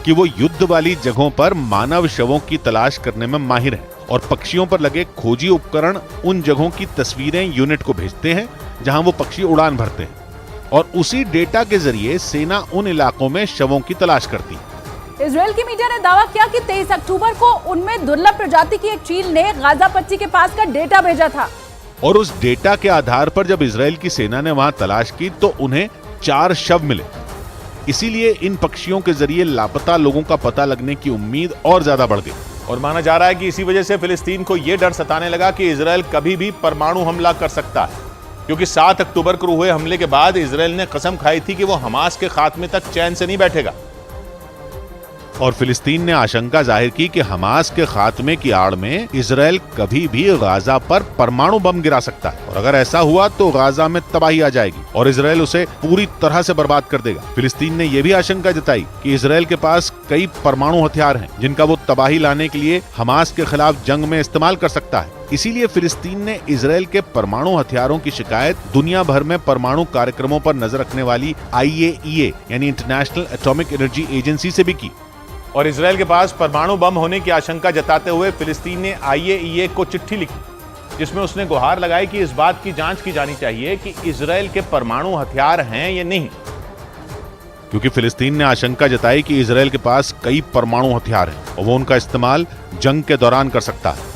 कि वो युद्ध वाली जगहों पर मानव शवों की तलाश करने में माहिर हैं और पक्षियों पर लगे खोजी उपकरण उन जगहों की तस्वीरें यूनिट को भेजते हैं जहां वो पक्षी उड़ान भरते हैं और उसी डेटा के जरिए सेना उन इलाकों में शवों की तलाश करती है। इजराइल की मीडिया ने दावा किया कि 23 अक्टूबर को उनमें दुर्लभ प्रजाति की एक चील ने गाजा पट्टी के पास का डेटा भेजा था और उस डेटा के आधार पर जब इजराइल की सेना ने वहां तलाश की तो उन्हें 4 शव मिले। इसीलिए इन पक्षियों के जरिए लापता लोगों का पता लगने की उम्मीद और ज्यादा बढ़ गई और माना जा रहा है कि इसी वजह से फिलिस्तीन को यह डर सताने लगा कि इजराइल कभी भी परमाणु हमला कर सकता है, क्योंकि 7 अक्टूबर को हुए हमले के बाद इजराइल ने कसम खाई थी कि वो हमास के खात्मे तक चैन से नहीं बैठेगा। और फिलिस्तीन ने आशंका जाहिर की कि हमास के खात्मे की आड़ में इजराइल कभी भी गाजा पर परमाणु बम गिरा सकता है और अगर ऐसा हुआ तो गाजा में तबाही आ जाएगी और इजराइल उसे पूरी तरह से बर्बाद कर देगा। फिलिस्तीन ने यह भी आशंका जताई कि इजराइल के पास कई परमाणु हथियार हैं जिनका वो तबाही लाने के लिए हमास के खिलाफ जंग में इस्तेमाल कर सकता है। इसीलिए फिलिस्तीन ने इजराइल के परमाणु हथियारों की शिकायत दुनिया भर में परमाणु कार्यक्रमों पर नजर रखने वाली IAEA यानी इंटरनेशनल एटॉमिक एनर्जी एजेंसी से भी की। और इजराइल के पास परमाणु बम होने की आशंका जताते हुए फिलिस्तीन ने IAEA को चिट्ठी लिखी जिसमें उसने गुहार लगाई कि इस बात की जांच की जानी चाहिए कि इजराइल के परमाणु हथियार हैं या नहीं, क्योंकि फिलिस्तीन ने आशंका जताई कि इजराइल के पास कई परमाणु हथियार हैं और वो उनका इस्तेमाल जंग के दौरान कर सकता है।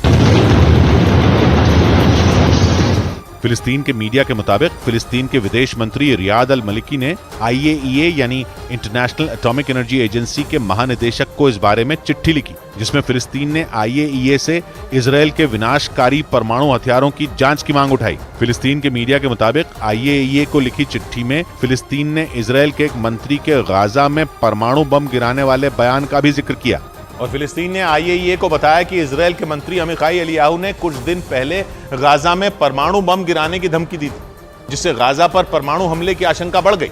फिलिस्तीन के मीडिया के मुताबिक फिलिस्तीन के विदेश मंत्री रियाद अल मलिकी ने IAEA यानी इंटरनेशनल एटॉमिक एनर्जी एजेंसी के महानिदेशक को इस बारे में चिट्ठी लिखी जिसमें फिलिस्तीन ने IAEA से इजराइल के विनाशकारी परमाणु हथियारों की जांच की मांग उठाई। फिलिस्तीन के मीडिया के मुताबिक IAEA को लिखी चिट्ठी में फिलिस्तीन ने इजराइल के एक मंत्री के गाजा में परमाणु बम गिराने वाले बयान का भी जिक्र किया और फिलिस्तीन ने IAEA को बताया कि इजराइल के मंत्री अमीखाई एलियाहू ने कुछ दिन पहले गाजा में परमाणु बम गिराने की धमकी दी थी जिससे गाजा पर परमाणु हमले की आशंका बढ़ गई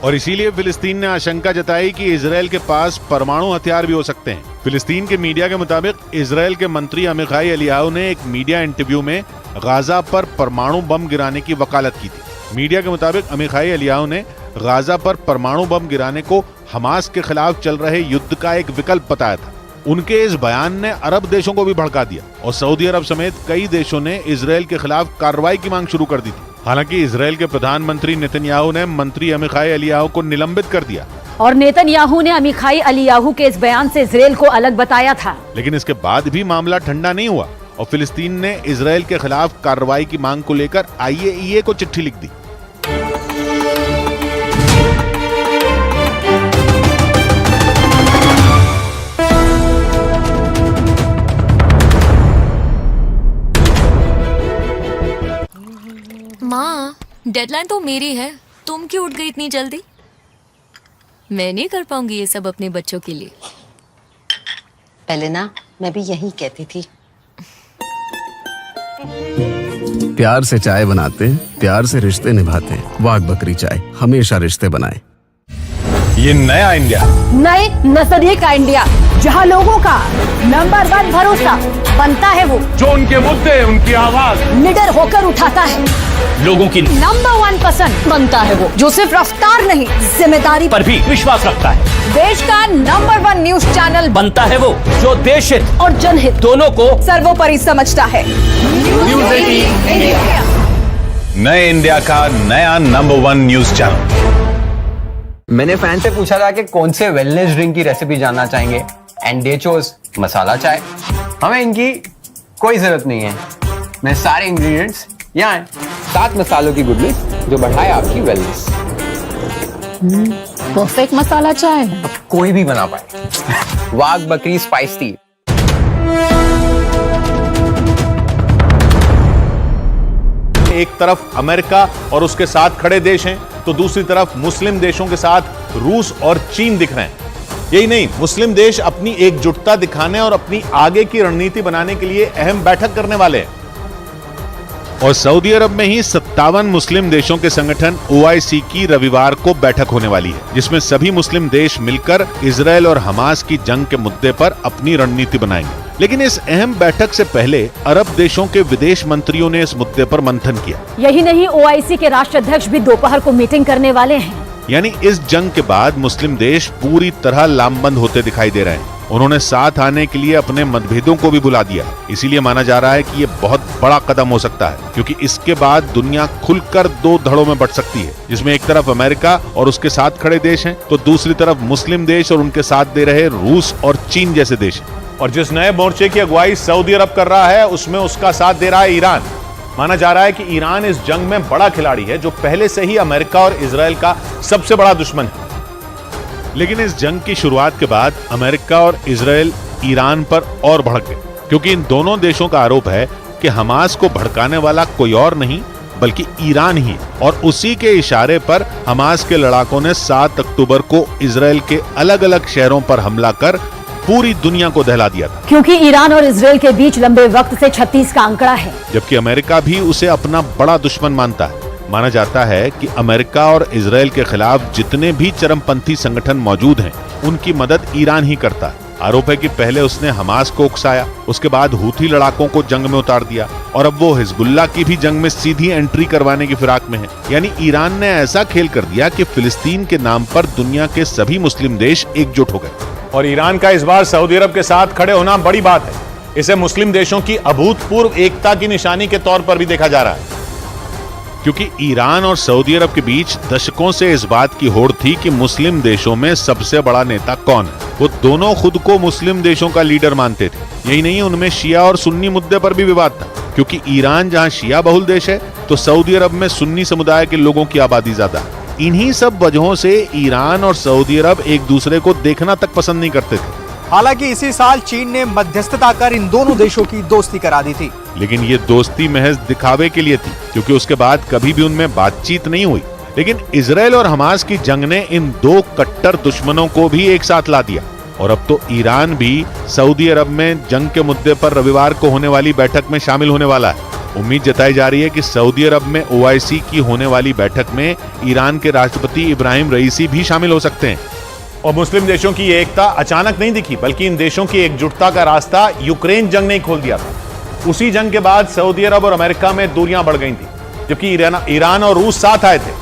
और इसीलिए फिलिस्तीन ने आशंका जताई कि इजराइल के पास परमाणु हथियार भी हो सकते हैं। फिलिस्तीन के मीडिया के मुताबिक इजराइल के मंत्री अमीखाई एलियाहू ने एक मीडिया इंटरव्यू में गाजा पर परमाणु बम गिराने की वकालत की थी। मीडिया के मुताबिक अमीखाई एलियाहू ने गाजा पर परमाणु बम गिराने को हमास के खिलाफ चल रहे युद्ध का एक विकल्प बताया था। उनके इस बयान ने अरब देशों को भी भड़का दिया और सऊदी अरब समेत कई देशों ने इजराइल के खिलाफ कार्रवाई की मांग शुरू कर दी थी। हालांकि इजराइल के प्रधानमंत्री नेतन्याहू ने मंत्री अमीखाई एलियाहू को निलंबित कर दिया और नेतन्याहू ने अमीखाई एलियाहू के इस बयान से इजराइल को अलग बताया था। लेकिन इसके बाद भी मामला ठंडा नहीं हुआ और फिलिस्तीन ने इजराइल के खिलाफ कार्रवाई की मांग को लेकर IAEA को चिट्ठी लिख दी। माँ, डेडलाइन तो मेरी है, तुम क्यों उठ गई इतनी जल्दी? मैं नहीं कर पाऊंगी ये सब अपने बच्चों के लिए। पहले ना मैं भी यही कहती थी। प्यार से चाय बनाते, प्यार से रिश्ते निभाते। वाघ बकरी चाय हमेशा रिश्ते बनाए। ये नया इंडिया, नए नजरिए का इंडिया जहां लोगों का नंबर 1 भरोसा बनता है वो जो उनके मुद्दे, उनकी आवाज निडर होकर उठाता है, लोगों की नंबर 1 पसंद बनता है वो जो सिर्फ रफ्तार नहीं जिम्मेदारी पर भी विश्वास रखता है। देश का नंबर 1 न्यूज चैनल बनता है वो जो देश हित और जनहित दोनों को सर्वोपरि समझता है। न्यूज़ 18 इंडिया, नए इंडिया का नया नंबर 1 न्यूज चैनल। मैंने फैन से पूछा था कि कौन से वेलनेस ड्रिंक की रेसिपी जानना चाहेंगे एंड दे चोज मसाला चाय। हमें इनकी कोई जरूरत नहीं है, मैं सारे इंग्रेडिएंट्स यहाँ हैं। 7 मसालों की गुड लिस्ट जो बढ़ाए आपकी वेलनेस। परफेक्ट मसाला चाय अब कोई भी बना पाए। वाघ बकरी स्पाइस टी। एक तरफ अमेरिका और उसके साथ खड़े देश हैं तो दूसरी तरफ मुस्लिम देशों के साथ रूस और चीन दिख रहे हैं। यही नहीं, मुस्लिम देश अपनी एकजुटता दिखाने और अपनी आगे की रणनीति बनाने के लिए अहम बैठक करने वाले हैं। और सऊदी अरब में ही 57 मुस्लिम देशों के संगठन OIC की रविवार को बैठक होने वाली है जिसमें सभी मुस्लिम देश मिलकर इजराइल और हमास की जंग के मुद्दे पर अपनी रणनीति बनाएंगे। लेकिन इस अहम बैठक से पहले अरब देशों के विदेश मंत्रियों ने इस मुद्दे पर मंथन किया। यही नहीं, OIC के राष्ट्राध्यक्ष भी दोपहर को मीटिंग करने वाले हैं। यानी इस जंग के बाद मुस्लिम देश पूरी तरह लामबंद होते दिखाई दे रहे हैं। उन्होंने साथ आने के लिए अपने मतभेदों को भी भुला दिया। इसीलिए माना जा रहा है कि ये बहुत बड़ा कदम हो सकता है क्योंकि इसके बाद दुनिया खुलकर 2 धड़ों में बंट सकती है जिसमें एक तरफ अमेरिका और उसके साथ खड़े देश हैं तो दूसरी तरफ मुस्लिम देश और उनके साथ दे रहे रूस और चीन जैसे देश हैं। और जिस नए मोर्चे की अगुवाई सऊदी अरब कर रहा है उसमें उसका साथ दे रहा है ईरान। माना जा रहा है कि ईरान इस जंग में बड़ा खिलाड़ी है जो पहले से ही अमेरिका और इजराइल का सबसे बड़ा दुश्मन है। लेकिन इस जंग की शुरुआत के बाद अमेरिका और इजराइल ईरान पर और भड़क गए क्योंकि इन दोनों देशों का आरोप है कि हमास को भड़काने वाला कोई और नहीं बल्कि ईरान ही, और उसी के इशारे पर हमास के लड़ाकों ने 7 अक्टूबर को इजराइल के अलग अलग शहरों पर हमला कर पूरी दुनिया को दहला दिया था। क्योंकि ईरान और इजराइल के बीच लंबे वक्त से 36 का आंकड़ा है, जबकि अमेरिका भी उसे अपना बड़ा दुश्मन मानता है। माना जाता है कि अमेरिका और इजराइल के खिलाफ जितने भी चरमपंथी संगठन मौजूद हैं, उनकी मदद ईरान ही करता है। आरोप है कि पहले उसने हमास को उकसाया, उसके बाद हूथी लड़ाकों को जंग में उतार दिया, और अब वो हिजबुल्लाह की भी जंग में सीधी एंट्री करवाने की फिराक में है। यानी ईरान ने ऐसा खेल कर दिया कि फिलिस्तीन के नाम पर दुनिया के सभी मुस्लिम देश एकजुट हो गए। और ईरान का इस बार सऊदी अरब के साथ खड़े होना बड़ी बात है। इसे मुस्लिम देशों की अभूतपूर्व एकता की निशानी के तौर पर भी देखा जा रहा है, क्योंकि ईरान और सऊदी अरब के बीच दशकों से इस बात की होड़ थी कि मुस्लिम देशों में सबसे बड़ा नेता कौन है। वो दोनों खुद को मुस्लिम देशों का लीडर मानते थे। यही नहीं, उनमें शिया और सुन्नी मुद्दे पर भी विवाद था, क्योंकि ईरान जहां शिया बहुल देश है, तो सऊदी अरब में सुन्नी समुदाय के लोगों की आबादी ज्यादा है। इन्हीं सब वजहों से ईरान और सऊदी अरब एक दूसरे को देखना तक पसंद नहीं करते थे। हालांकि इसी साल चीन ने मध्यस्थता कर इन दोनों देशों की दोस्ती करा दी थी, लेकिन ये दोस्ती महज दिखावे के लिए थी, क्योंकि उसके बाद कभी भी उनमें बातचीत नहीं हुई। लेकिन इजराइल और हमास की जंग ने इन दो कट्टर दुश्मनों को भी एक साथ ला दिया, और अब तो ईरान भी सऊदी अरब में जंग के मुद्दे पर रविवार को होने वाली बैठक में शामिल होने वाला है। उम्मीद जताई जा रही है कि सऊदी अरब में OIC की होने वाली बैठक में ईरान के राष्ट्रपति इब्राहिम रईसी भी शामिल हो सकते हैं। और मुस्लिम देशों की ये एकता अचानक नहीं दिखी, बल्कि इन देशों की एकजुटता का रास्ता यूक्रेन जंग ने खोल दिया था। उसी जंग के बाद सऊदी अरब और अमेरिका में दूरियां बढ़ गई थी, जबकि ईरान और रूस साथ आए थे,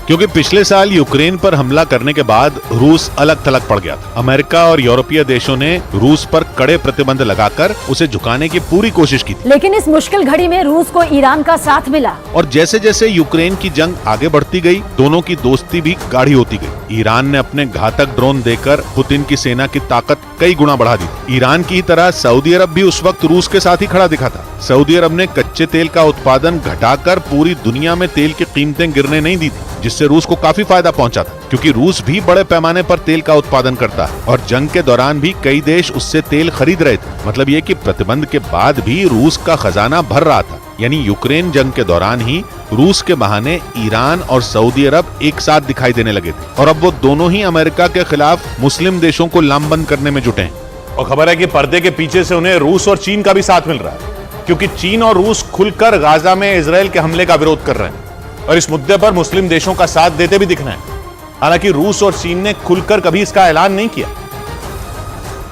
क्योंकि पिछले साल यूक्रेन पर हमला करने के बाद रूस अलग थलग पड़ गया था। अमेरिका और यूरोपीय देशों ने रूस पर कड़े प्रतिबंध लगाकर उसे झुकाने की पूरी कोशिश की थी। लेकिन इस मुश्किल घड़ी में रूस को ईरान का साथ मिला, और जैसे जैसे यूक्रेन की जंग आगे बढ़ती गई, दोनों की दोस्ती भी गाढ़ी होती गई। ईरान ने अपने घातक ड्रोन देकर पुतिन की सेना की ताकत कई गुना बढ़ा दी। ईरान की तरह सऊदी अरब भी उस वक्त रूस के साथ ही खड़ा दिखा था। सऊदी अरब ने कच्चे तेल का उत्पादन घटाकर पूरी दुनिया में तेल की कीमतें गिरने नहीं दी थी, जिससे रूस को काफी फायदा पहुंचा था, क्योंकि रूस भी बड़े पैमाने पर तेल का उत्पादन करता है, और जंग के दौरान भी कई देश उससे तेल खरीद रहे थे। मतलब ये कि प्रतिबंध के बाद भी रूस का खजाना भर रहा था। यानी यूक्रेन जंग के दौरान ही रूस के बहाने ईरान और सऊदी अरब एक साथ दिखाई देने लगे थे, और अब वो दोनों ही अमेरिका के खिलाफ मुस्लिम देशों को लामबंद करने में जुटे हैं। और खबर है कि पर्दे के पीछे से उन्हें रूस और चीन का भी साथ मिल रहा है, क्योंकि चीन और रूस खुलकर गाजा में इजराइल के हमले का विरोध कर रहे हैं, और इस मुद्दे पर मुस्लिम देशों का साथ देते भी दिख रहे हैं। हालांकि रूस और चीन ने खुलकर कभी इसका ऐलान नहीं किया।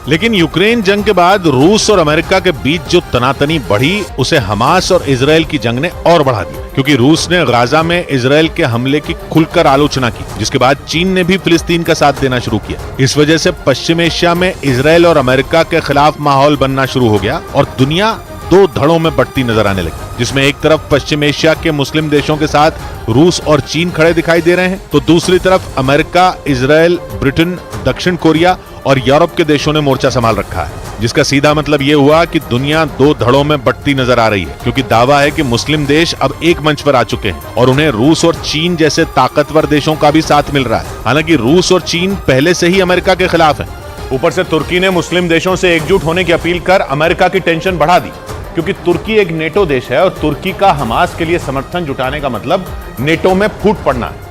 लेकिन यूक्रेन जंग के बाद रूस और अमेरिका के बीच जो तनातनी बढ़ी, उसे हमास और इजराइल की जंग ने और बढ़ा दिया, क्योंकि रूस ने गाजा में इजराइल के हमले की खुलकर आलोचना की, जिसके बाद चीन ने भी फिलिस्तीन का साथ देना शुरू किया। इस वजह से पश्चिम एशिया में इजराइल और अमेरिका के खिलाफ माहौल बनना शुरू हो गया, और दुनिया दो धड़ों में बढ़ती नजर आने लगी, जिसमें एक तरफ पश्चिम एशिया के मुस्लिम देशों के साथ रूस और चीन खड़े दिखाई दे रहे हैं, तो दूसरी तरफ अमेरिका, इजराइल, ब्रिटेन, दक्षिण कोरिया और यूरोप के देशों ने मोर्चा संभाल रखा है, जिसका सीधा मतलब ये हुआ कि दुनिया दो धड़ों में बढ़ती नजर आ रही है, क्योंकि दावा है कि मुस्लिम देश अब एक मंच पर आ चुके हैं और उन्हें रूस और चीन जैसे ताकतवर देशों का भी साथ मिल रहा है। हालांकि रूस और चीन पहले से ही अमेरिका के खिलाफ है। ऊपर से तुर्की ने मुस्लिम देशों से एकजुट होने की अपील कर अमेरिका की टेंशन बढ़ा दी, क्योंकि तुर्की एक नेटो देश है, और तुर्की का हमास के लिए समर्थन जुटाने का मतलब नेटो में फूट पड़ना है,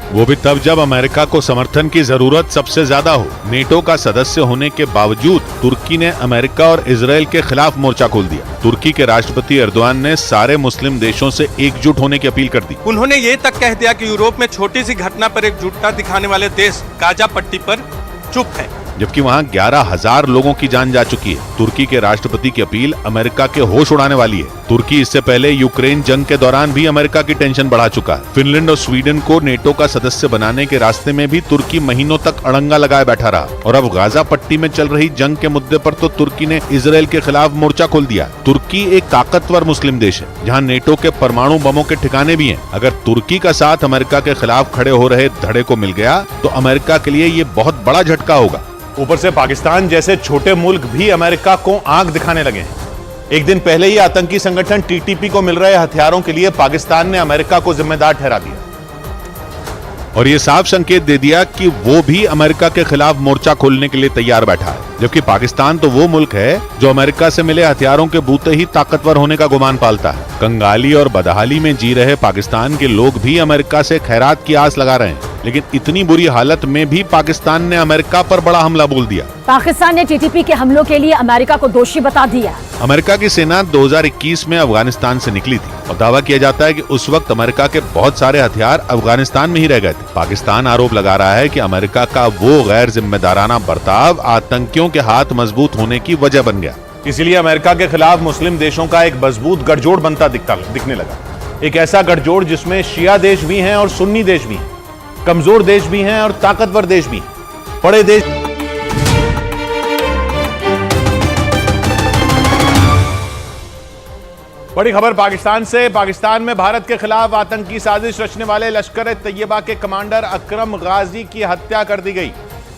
वो भी तब जब अमेरिका को समर्थन की जरूरत सबसे ज्यादा हो। नेटो का सदस्य होने के बावजूद तुर्की ने अमेरिका और इजराइल के खिलाफ मोर्चा खोल दिया। तुर्की के राष्ट्रपति एर्दोआन ने सारे मुस्लिम देशों से एकजुट होने की अपील कर दी। उन्होंने ये तक कह दिया कि यूरोप में छोटी सी घटना पर एकजुटता दिखाने वाले देश गाजा पट्टी पर चुप है, जबकि वहां 11,000 लोगों की जान जा चुकी है। तुर्की के राष्ट्रपति की अपील अमेरिका के होश उड़ाने वाली है। तुर्की इससे पहले यूक्रेन जंग के दौरान भी अमेरिका की टेंशन बढ़ा चुका है। फिनलैंड और स्वीडन को नेटो का सदस्य बनाने के रास्ते में भी तुर्की महीनों तक अड़ंगा लगाए बैठा रहा, और अब गाजा पट्टी में चल रही जंग के मुद्दे पर तो तुर्की ने इजराइल के खिलाफ मोर्चा खोल दिया। तुर्की एक ताकतवर मुस्लिम देश है, जहाँ नेटो के परमाणु बमों के ठिकाने भी हैं। अगर तुर्की का साथ अमेरिका के खिलाफ खड़े हो रहे धड़े को मिल गया, तो अमेरिका के लिए ये बहुत बड़ा झटका होगा। ऊपर से पाकिस्तान जैसे छोटे मुल्क भी अमेरिका को आंख दिखाने लगे हैं। एक दिन पहले ही आतंकी संगठन TTP को मिल रहे हथियारों के लिए पाकिस्तान ने अमेरिका को जिम्मेदार ठहरा दिया। और ये साफ संकेत दे दिया कि वो भी अमेरिका के खिलाफ मोर्चा खोलने के लिए तैयार बैठा है। जबकि पाकिस्तान तो वो मुल्क है जो अमेरिका से मिले हथियारों के बूते ही ताकतवर होने का गुमान पालता है। कंगाली और बदहाली में जी रहे पाकिस्तान के लोग भी अमेरिका से खैरात की आस लगा रहे हैं, लेकिन इतनी बुरी हालत में भी पाकिस्तान ने अमेरिका पर बड़ा हमला बोल दिया। पाकिस्तान ने टीटीपी के हमलों के लिए अमेरिका को दोषी बता दिया। अमेरिका की सेना 2021 में अफगानिस्तान से निकली थी और दावा किया जाता है कि उस वक्त अमेरिका के बहुत सारे हथियार अफगानिस्तान में ही रह गए थे। पाकिस्तान आरोप लगा रहा है कि अमेरिका का वो गैर जिम्मेदाराना बर्ताव आतंकियों के हाथ मजबूत होने की वजह बन गया। इसीलिए अमेरिका के खिलाफ मुस्लिम देशों का एक मजबूत गठजोड़ बनता दिखने लगा। एक ऐसा गठजोड़ जिसमें शिया देश भी हैं और सुन्नी देश भी हैं, कमजोर देश भी हैं और ताकतवर देश भी हैं, बड़े देश। बड़ी खबर पाकिस्तान से। पाकिस्तान में भारत के खिलाफ आतंकी साजिश रचने वाले लश्कर तैयबा के कमांडर अकरम गाजी की हत्या कर दी गई,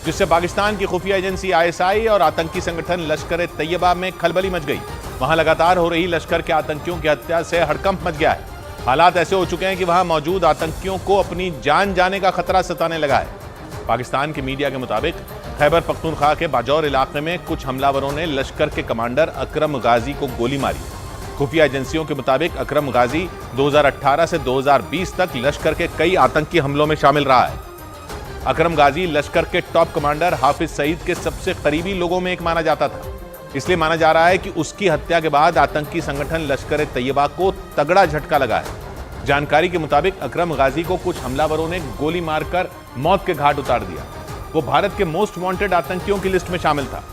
जिससे पाकिस्तान की खुफिया एजेंसी ISI और आतंकी संगठन लश्कर तैयबा में खलबली मच गई। वहां लगातार हो रही लश्कर के आतंकियों की हत्या से हड़कंप मच गया है। हालात ऐसे हो चुके हैं कि वहां मौजूद आतंकियों को अपनी जान जाने का खतरा सताने लगा है। पाकिस्तान की मीडिया के मुताबिक खैबर पख्तूनख्वा के बाजौर इलाके में कुछ हमलावरों ने लश्कर के कमांडर अकरम गाजी को गोली मारी। खुफिया एजेंसियों के मुताबिक अकरम गाजी 2018 से 2020 तक लश्कर के कई आतंकी हमलों में शामिल रहा है। अकरम गाजी लश्कर के टॉप कमांडर हाफिज सईद के सबसे करीबी लोगों में एक माना जाता था। इसलिए माना जा रहा है कि उसकी हत्या के बाद आतंकी संगठन लश्कर तैयबा को तगड़ा झटका लगा है। जानकारी के मुताबिक अकरम गाजी को कुछ हमलावरों ने गोली मारकर मौत के घाट उतार दिया। वो भारत के मोस्ट वांटेड आतंकियों की लिस्ट में शामिल था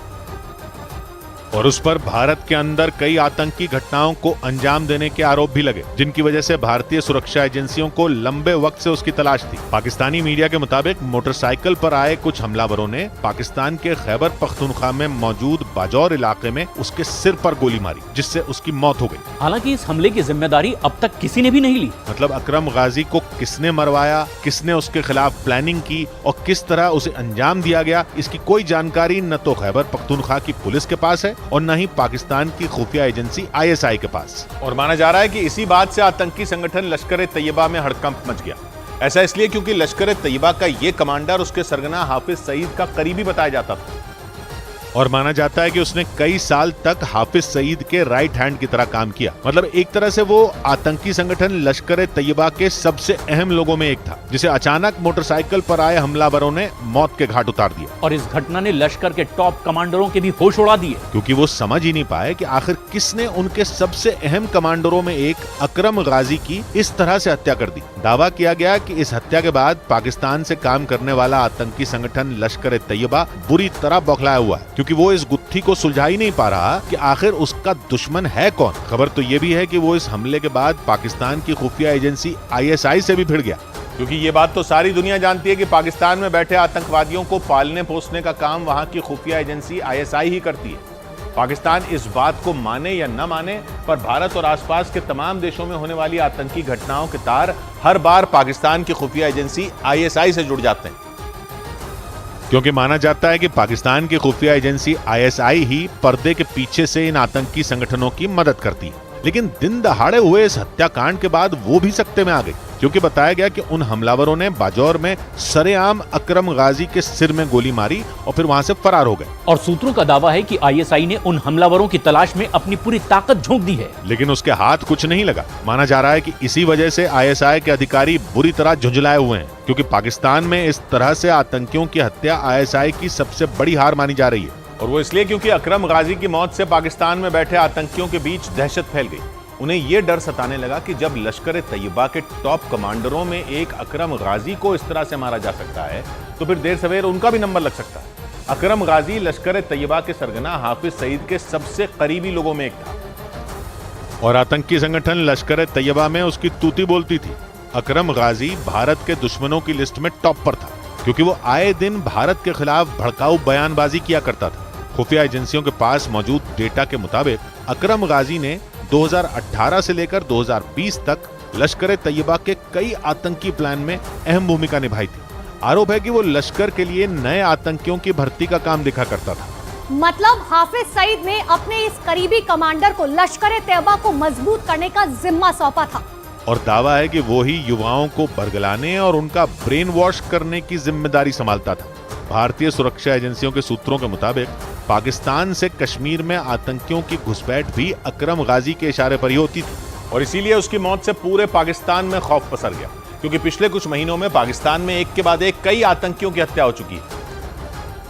और उस पर भारत के अंदर कई आतंकी घटनाओं को अंजाम देने के आरोप भी लगे, जिनकी वजह से भारतीय सुरक्षा एजेंसियों को लंबे वक्त से उसकी तलाश थी। पाकिस्तानी मीडिया के मुताबिक मोटरसाइकिल पर आए कुछ हमलावरों ने पाकिस्तान के खैबर पख्तूनख्वा में मौजूद बाजौर इलाके में उसके सिर पर गोली मारी, जिससे उसकी मौत हो गई। हालांकि इस हमले की जिम्मेदारी अब तक किसी ने भी नहीं ली। मतलब अकरम गाजी को किसने मरवाया, किसने उसके खिलाफ प्लानिंग की और किस तरह उसे अंजाम दिया गया, इसकी कोई जानकारी न तो खैबर पख्तूनख्वा की पुलिस के पास है और न ही पाकिस्तान की खुफिया एजेंसी ISI के पास। और माना जा रहा है कि इसी बात से आतंकी संगठन लश्कर तैयबा में हड़कंप मच गया। ऐसा इसलिए क्योंकि लश्कर तैयबा का ये कमांडर उसके सरगना हाफिज सईद का करीबी बताया जाता था और माना जाता है कि उसने कई साल तक हाफिज सईद के राइट हैंड की तरह काम किया। मतलब एक तरह से वो आतंकी संगठन लश्कर तैयबा के सबसे अहम लोगों में एक था, जिसे अचानक मोटरसाइकिल पर आए हमलावरों ने मौत के घाट उतार दिया। और इस घटना ने लश्कर के टॉप कमांडरों के भी होश उड़ा दिए, क्योंकि वो समझ ही नहीं पाए कि आखिर किसने उनके सबसे अहम कमांडरों में एक अकरम गाजी की इस तरह से हत्या कर दी। दावा किया गया कि इस हत्या के बाद पाकिस्तान से काम करने वाला आतंकी संगठन लश्कर तैयबा बुरी तरह बौखलाया हुआ है, क्योंकि वो इस गुत्थी को सुलझा ही नहीं पा रहा कि आखिर उसका दुश्मन है कौन। खबर तो ये भी है कि वो इस हमले के बाद पाकिस्तान की खुफिया एजेंसी ISI से भी भिड़ गया, क्योंकि ये बात तो सारी दुनिया जानती है कि पाकिस्तान में बैठे आतंकवादियों को पालने पोसने का काम वहां की खुफिया एजेंसी ISI ही करती है। पाकिस्तान इस बात को माने या न माने, पर भारत और आसपास के तमाम देशों में होने वाली आतंकी घटनाओं के तार हर बार पाकिस्तान की खुफिया एजेंसी ISI से जुड़ जाते हैं, क्योंकि माना जाता है कि पाकिस्तान की खुफिया एजेंसी ISI ही पर्दे के पीछे से इन आतंकी संगठनों की मदद करती है। लेकिन दिन दहाड़े हुए इस हत्याकांड के बाद वो भी सकते में आ गई, क्योंकि बताया गया कि उन हमलावरों ने बाजौर में सरेआम अकरम गाजी के सिर में गोली मारी और फिर वहां से फरार हो गए। और सूत्रों का दावा है कि ISI ने उन हमलावरों की तलाश में अपनी पूरी ताकत झोंक दी है, लेकिन उसके हाथ कुछ नहीं लगा। माना जा रहा है कि इसी वजह से ISI के अधिकारी बुरी तरह झुंझलाए हुए हैं, क्योंकि पाकिस्तान में इस तरह से आतंकियों की हत्या ISI की सबसे बड़ी हार मानी जा रही है। और वो इसलिए क्योंकि अकरम गाजी की मौत से पाकिस्तान में बैठे आतंकियों के बीच दहशत फैल गई। उन्हें यह डर सताने लगा कि जब लश्कर तैयबा के टॉप कमांडरों में एक अकरम गाजी को इस तरह से मारा जा सकता है, तो फिर देर सवेर उनका भी नंबर लग सकता है। अकरम गाजी लश्कर तैयबा के सरगना हाफिज सईद के सबसे करीबी लोगों में एक था और आतंकी संगठन लश्कर तैयबा में उसकी तूती बोलती थी। अकरम गाजी भारत के दुश्मनों की लिस्ट में टॉप पर था, क्योंकि वो आए दिन भारत के खिलाफ भड़काऊ बयानबाजी किया करता था। खुफिया एजेंसियों के पास मौजूद डेटा के मुताबिक अकरम गाजी ने 2018 से लेकर 2020 तक लश्कर तैयबा के कई आतंकी प्लान में अहम भूमिका निभाई थी। आरोप है कि वो लश्कर के लिए नए आतंकियों की भर्ती का काम देखा करता था। मतलब हाफिज सईद ने अपने इस करीबी कमांडर को लश्कर तैयबा को मजबूत करने का जिम्मा सौंपा था। और दावा है कि वो ही युवाओं को बरगलाने और उनका ब्रेन वॉश करने की जिम्मेदारी संभालता था। भारतीय सुरक्षा एजेंसियों के सूत्रों के मुताबिक पाकिस्तान से कश्मीर में आतंकियों की घुसपैठ भी अकरम गाजी के इशारे पर ही होती थी और इसीलिए उसकी मौत से पूरे पाकिस्तान में खौफ पसर गया, क्योंकि पिछले कुछ महीनों में पाकिस्तान में एक के बाद एक कई आतंकियों की हत्या हो चुकी है,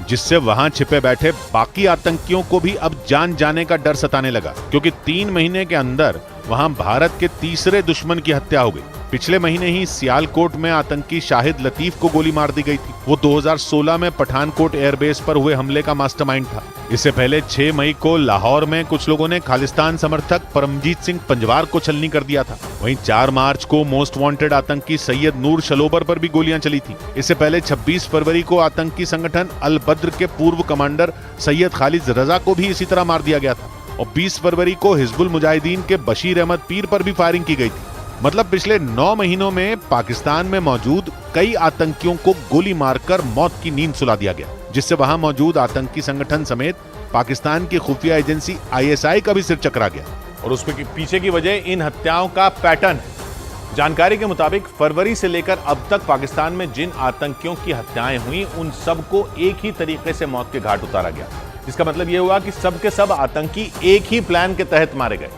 जिससे वहां छिपे बैठे बाकी आतंकियों को भी अब जान जाने का डर सताने लगा, क्योंकि 3 महीने के अंदर वहां भारत के तीसरे दुश्मन की हत्या हो गई। पिछले महीने ही सियालकोट में आतंकी शाहिद लतीफ को गोली मार दी गई थी। वो 2016 में पठानकोट एयरबेस पर हुए हमले का मास्टरमाइंड था। इससे पहले 6 मई को लाहौर में कुछ लोगों ने खालिस्तान समर्थक परमजीत सिंह पंजवार को छलनी कर दिया था। वहीं 4 मार्च को मोस्ट वांटेड आतंकी सैयद नूर शलोबर पर भी गोलियां चली थी। इससे पहले 26 फरवरी को आतंकी संगठन अल बद्र के पूर्व कमांडर सैयद खालिद रजा को भी इसी तरह मार दिया गया था और 20 फरवरी को हिजबुल मुजाहिदीन के बशीर अहमद पीर पर भी फायरिंग की गई थी। मतलब पिछले 9 महीनों में पाकिस्तान में मौजूद कई आतंकियों को गोली मारकर मौत की नींद सुला दिया गया, जिससे वहां मौजूद आतंकी संगठन समेत पाकिस्तान की खुफिया एजेंसी ISI का भी सिर चकरा गया। और उसके पीछे की वजह इन हत्याओं का पैटर्न है। जानकारी के मुताबिक फरवरी से लेकर अब तक पाकिस्तान में जिन आतंकियों की हत्याएं हुई उन सबको एक ही तरीके से मौत के घाट उतारा गया। इसका मतलब यह हुआ कि सब के सब आतंकी एक ही प्लान के तहत मारे गए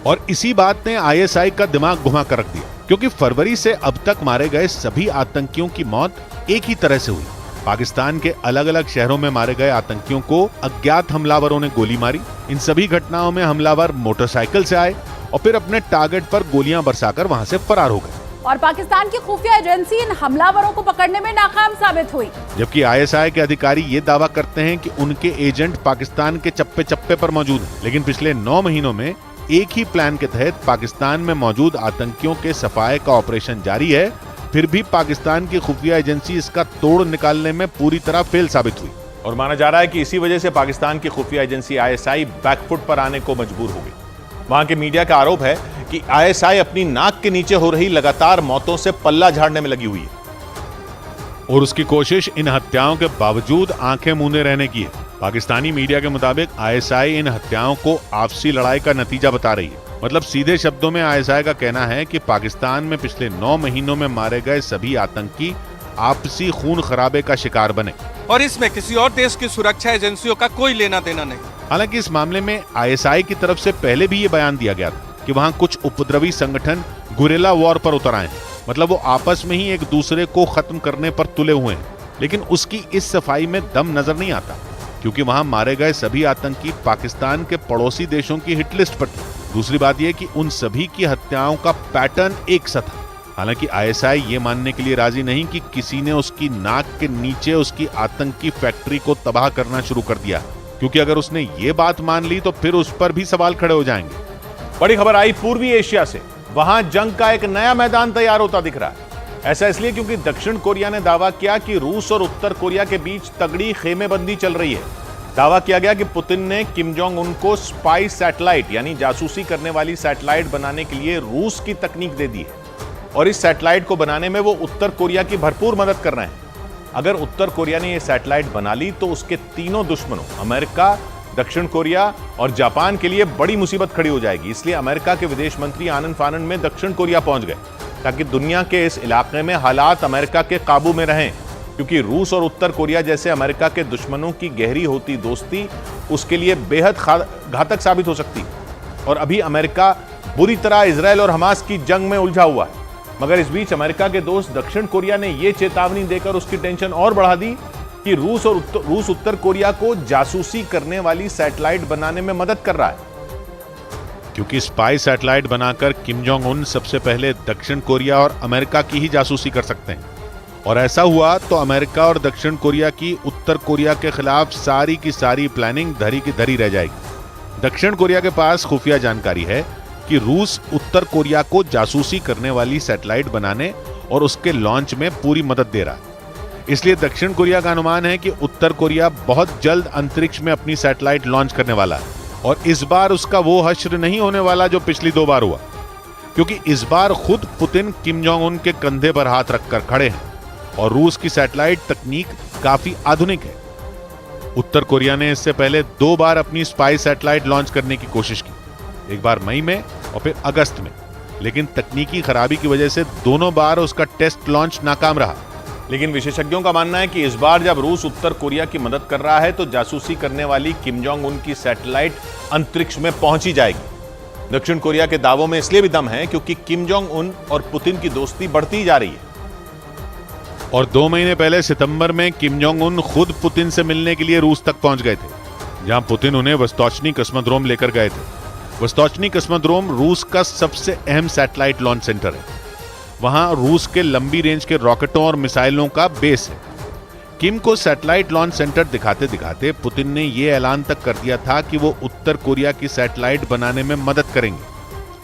और इसी बात ने ISI का दिमाग घुमा कर रख दिया, क्योंकि फरवरी से अब तक मारे गए सभी आतंकियों की मौत एक ही तरह से हुई। पाकिस्तान के अलग अलग शहरों में मारे गए आतंकियों को अज्ञात हमलावरों ने गोली मारी। इन सभी घटनाओं में हमलावर मोटरसाइकिल से आए और फिर अपने टारगेट पर गोलियां बरसाकर वहां से फरार हो गए। और पाकिस्तान की खुफिया एजेंसी इन हमलावरों को पकड़ने में नाकाम साबित हुई, जबकि ISI के अधिकारी ये दावा करते हैं कि उनके एजेंट पाकिस्तान के चप्पे चप्पे पर मौजूद हैं। लेकिन पिछले 9 महीनों में एक ही प्लान के तहत पाकिस्तान में मौजूद आतंकियों के सफाये का ऑपरेशन जारी है, फिर भी पाकिस्तान की खुफिया एजेंसी इसका तोड़ निकालने में पूरी तरह फेल साबित हुई और माना जा रहा है कि इसी वजह से पाकिस्तान की खुफिया एजेंसी ISI बैकफुट पर आने को मजबूर हो गई। वहां के मीडिया का आरोप है कि ISI अपनी नाक के नीचे हो रही लगातार मौतों से पल्ला झाड़ने में लगी हुई है और उसकी कोशिश इन हत्याओं के बावजूद आंखें मूंदे रहने की है। पाकिस्तानी मीडिया के मुताबिक ISI इन हत्याओं को आपसी लड़ाई का नतीजा बता रही है। मतलब सीधे शब्दों में ISI का कहना है कि पाकिस्तान में पिछले 9 महीनों में मारे गए सभी आतंकी आपसी खून खराबे का शिकार बने और इसमें किसी और देश की सुरक्षा एजेंसियों का कोई लेना देना नहीं। हालांकि इस मामले में ISI की तरफ से पहले भी ये बयान दिया गया था कि वहां कुछ उपद्रवी संगठन गुरिल्ला वॉर पर उतर आए हैं। मतलब वो आपस में ही एक दूसरे को खत्म करने पर तुले हुए हैं, लेकिन उसकी इस सफाई में दम नजर नहीं आता, क्योंकि वहां मारे गए सभी आतंकी पाकिस्तान के पड़ोसी देशों की हिट लिस्ट पर थे। दूसरी बात यह कि उन सभी की हत्याओं का पैटर्न एक सा था। हालांकि ISI ये मानने के लिए राजी नहीं कि किसी ने उसकी नाक के नीचे उसकी आतंकी फैक्ट्री को तबाह करना शुरू कर दिया, क्योंकि अगर उसने ये बात मान ली तो फिर उस पर भी सवाल खड़े हो जाएंगे। बड़ी खबर आई पूर्वी एशिया से, वहां जंग का एक नया मैदान तैयार होता दिख रहा है। ऐसा इसलिए क्योंकि दक्षिण कोरिया ने दावा किया कि रूस और उत्तर कोरिया के बीच तगड़ी खेमेबंदी चल रही है। दावा किया गया कि पुतिन ने किम जोंग उन को स्पाई सैटेलाइट यानी जासूसी करने वाली सैटेलाइट बनाने के लिए रूस की तकनीक दे दी है और इस सैटेलाइट को बनाने में वो उत्तर कोरिया की भरपूर मदद कर रहे हैं। अगर उत्तर कोरिया ने यह सैटेलाइट बना ली तो उसके तीनों दुश्मनों अमेरिका, दक्षिण कोरिया और जापान के लिए बड़ी मुसीबत खड़ी हो जाएगी। इसलिए अमेरिका के विदेश मंत्री आनन फानन में दक्षिण कोरिया पहुंच गए ताकि दुनिया के इस इलाके में हालात अमेरिका के काबू में रहें, क्योंकि रूस और उत्तर कोरिया जैसे अमेरिका के दुश्मनों की गहरी होती दोस्ती उसके लिए बेहद घातक साबित हो सकती। और अभी अमेरिका बुरी तरह इजराइल और हमास की जंग में उलझा हुआ है। मगर इस बीच अमेरिका के दोस्त दक्षिण कोरिया ने यह चेतावनी देकर उसकी टेंशन और बढ़ा दी कि रूस उत्तर कोरिया को जासूसी करने वाली सैटेलाइट बनाने में मदद कर रहा है, क्योंकि स्पाई सैटेलाइट बनाकर किम जोंग उन सबसे पहले दक्षिण कोरिया और अमेरिका की ही जासूसी कर सकते हैं। और ऐसा हुआ तो अमेरिका और दक्षिण कोरिया की उत्तर कोरिया के खिलाफ सारी की सारी प्लानिंग धरी की धरी रह जाएगी। दक्षिण कोरिया के पास खुफिया जानकारी है कि रूस उत्तर कोरिया को जासूसी करने वाली सैटेलाइट बनाने और उसके लॉन्च में पूरी मदद दे रहा है। इसलिए दक्षिण कोरिया का अनुमान है कि उत्तर कोरिया बहुत जल्द अंतरिक्ष में अपनी सैटेलाइट लॉन्च करने वाला है और इस बार उसका वो हश्र नहीं होने वाला जो पिछली 2 बार हुआ, क्योंकि इस बार खुद पुतिन किम जोंग उन के कंधे पर हाथ रखकर खड़े हैं और रूस की सैटेलाइट तकनीक काफी आधुनिक है। उत्तर कोरिया ने इससे पहले 2 बार अपनी स्पाई सैटेलाइट लॉन्च करने की कोशिश की, एक बार मई में और फिर अगस्त में, लेकिन तकनीकी खराबी की वजह से दोनों बार उसका टेस्ट लॉन्च नाकाम रहा। लेकिन विशेषज्ञों का मानना है कि इस बार जब रूस उत्तर कोरिया की मदद कर रहा है तो जासूसी करने वाली किम जोंग उन की सैटेलाइट अंतरिक्ष में पहुंची जाएगी। दक्षिण कोरिया के दावों में इसलिए भी दम है क्योंकि किम जोंग उन और पुतिन की दोस्ती बढ़ती जा रही है। और 2 महीने पहले सितंबर में किम जोंग उन खुद पुतिन से मिलने के लिए रूस तक पहुंच गए थे, जहां पुतिन उन्हें वोस्तोचनी कस्मोद्रोम लेकर गए थे। वोस्तोचनी कस्मोद्रोम रूस का सबसे अहम सैटेलाइट लॉन्च सेंटर है। वहां रूस के लंबी रेंज के रॉकेटों और मिसाइलों का बेस है। किम को सैटेलाइट लॉन्च सेंटर दिखाते दिखाते पुतिन ने यह ऐलान तक कर दिया था कि वो उत्तर कोरिया की सैटेलाइट बनाने में मदद करेंगे।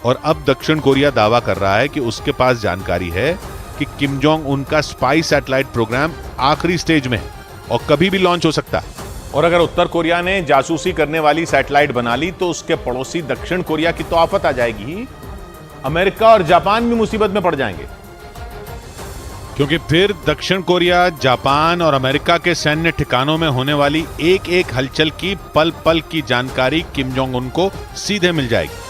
और अब दक्षिण कोरिया दावा कर रहा है कि उसके पास जानकारी है कि किम जोंग उनका स्पाई सैटेलाइट प्रोग्राम आखिरी स्टेज में है और कभी भी लॉन्च हो सकता है। और अगर उत्तर कोरिया ने जासूसी करने वाली सैटेलाइट बना ली तो उसके पड़ोसी दक्षिण कोरिया की तो आफत आ जाएगी, अमेरिका और जापान भी मुसीबत में पड़ जाएंगे, क्योंकि फिर दक्षिण कोरिया, जापान और अमेरिका के सैन्य ठिकानों में होने वाली एक एक हलचल की पल पल की जानकारी किम जोंग उन को सीधे मिल जाएगी।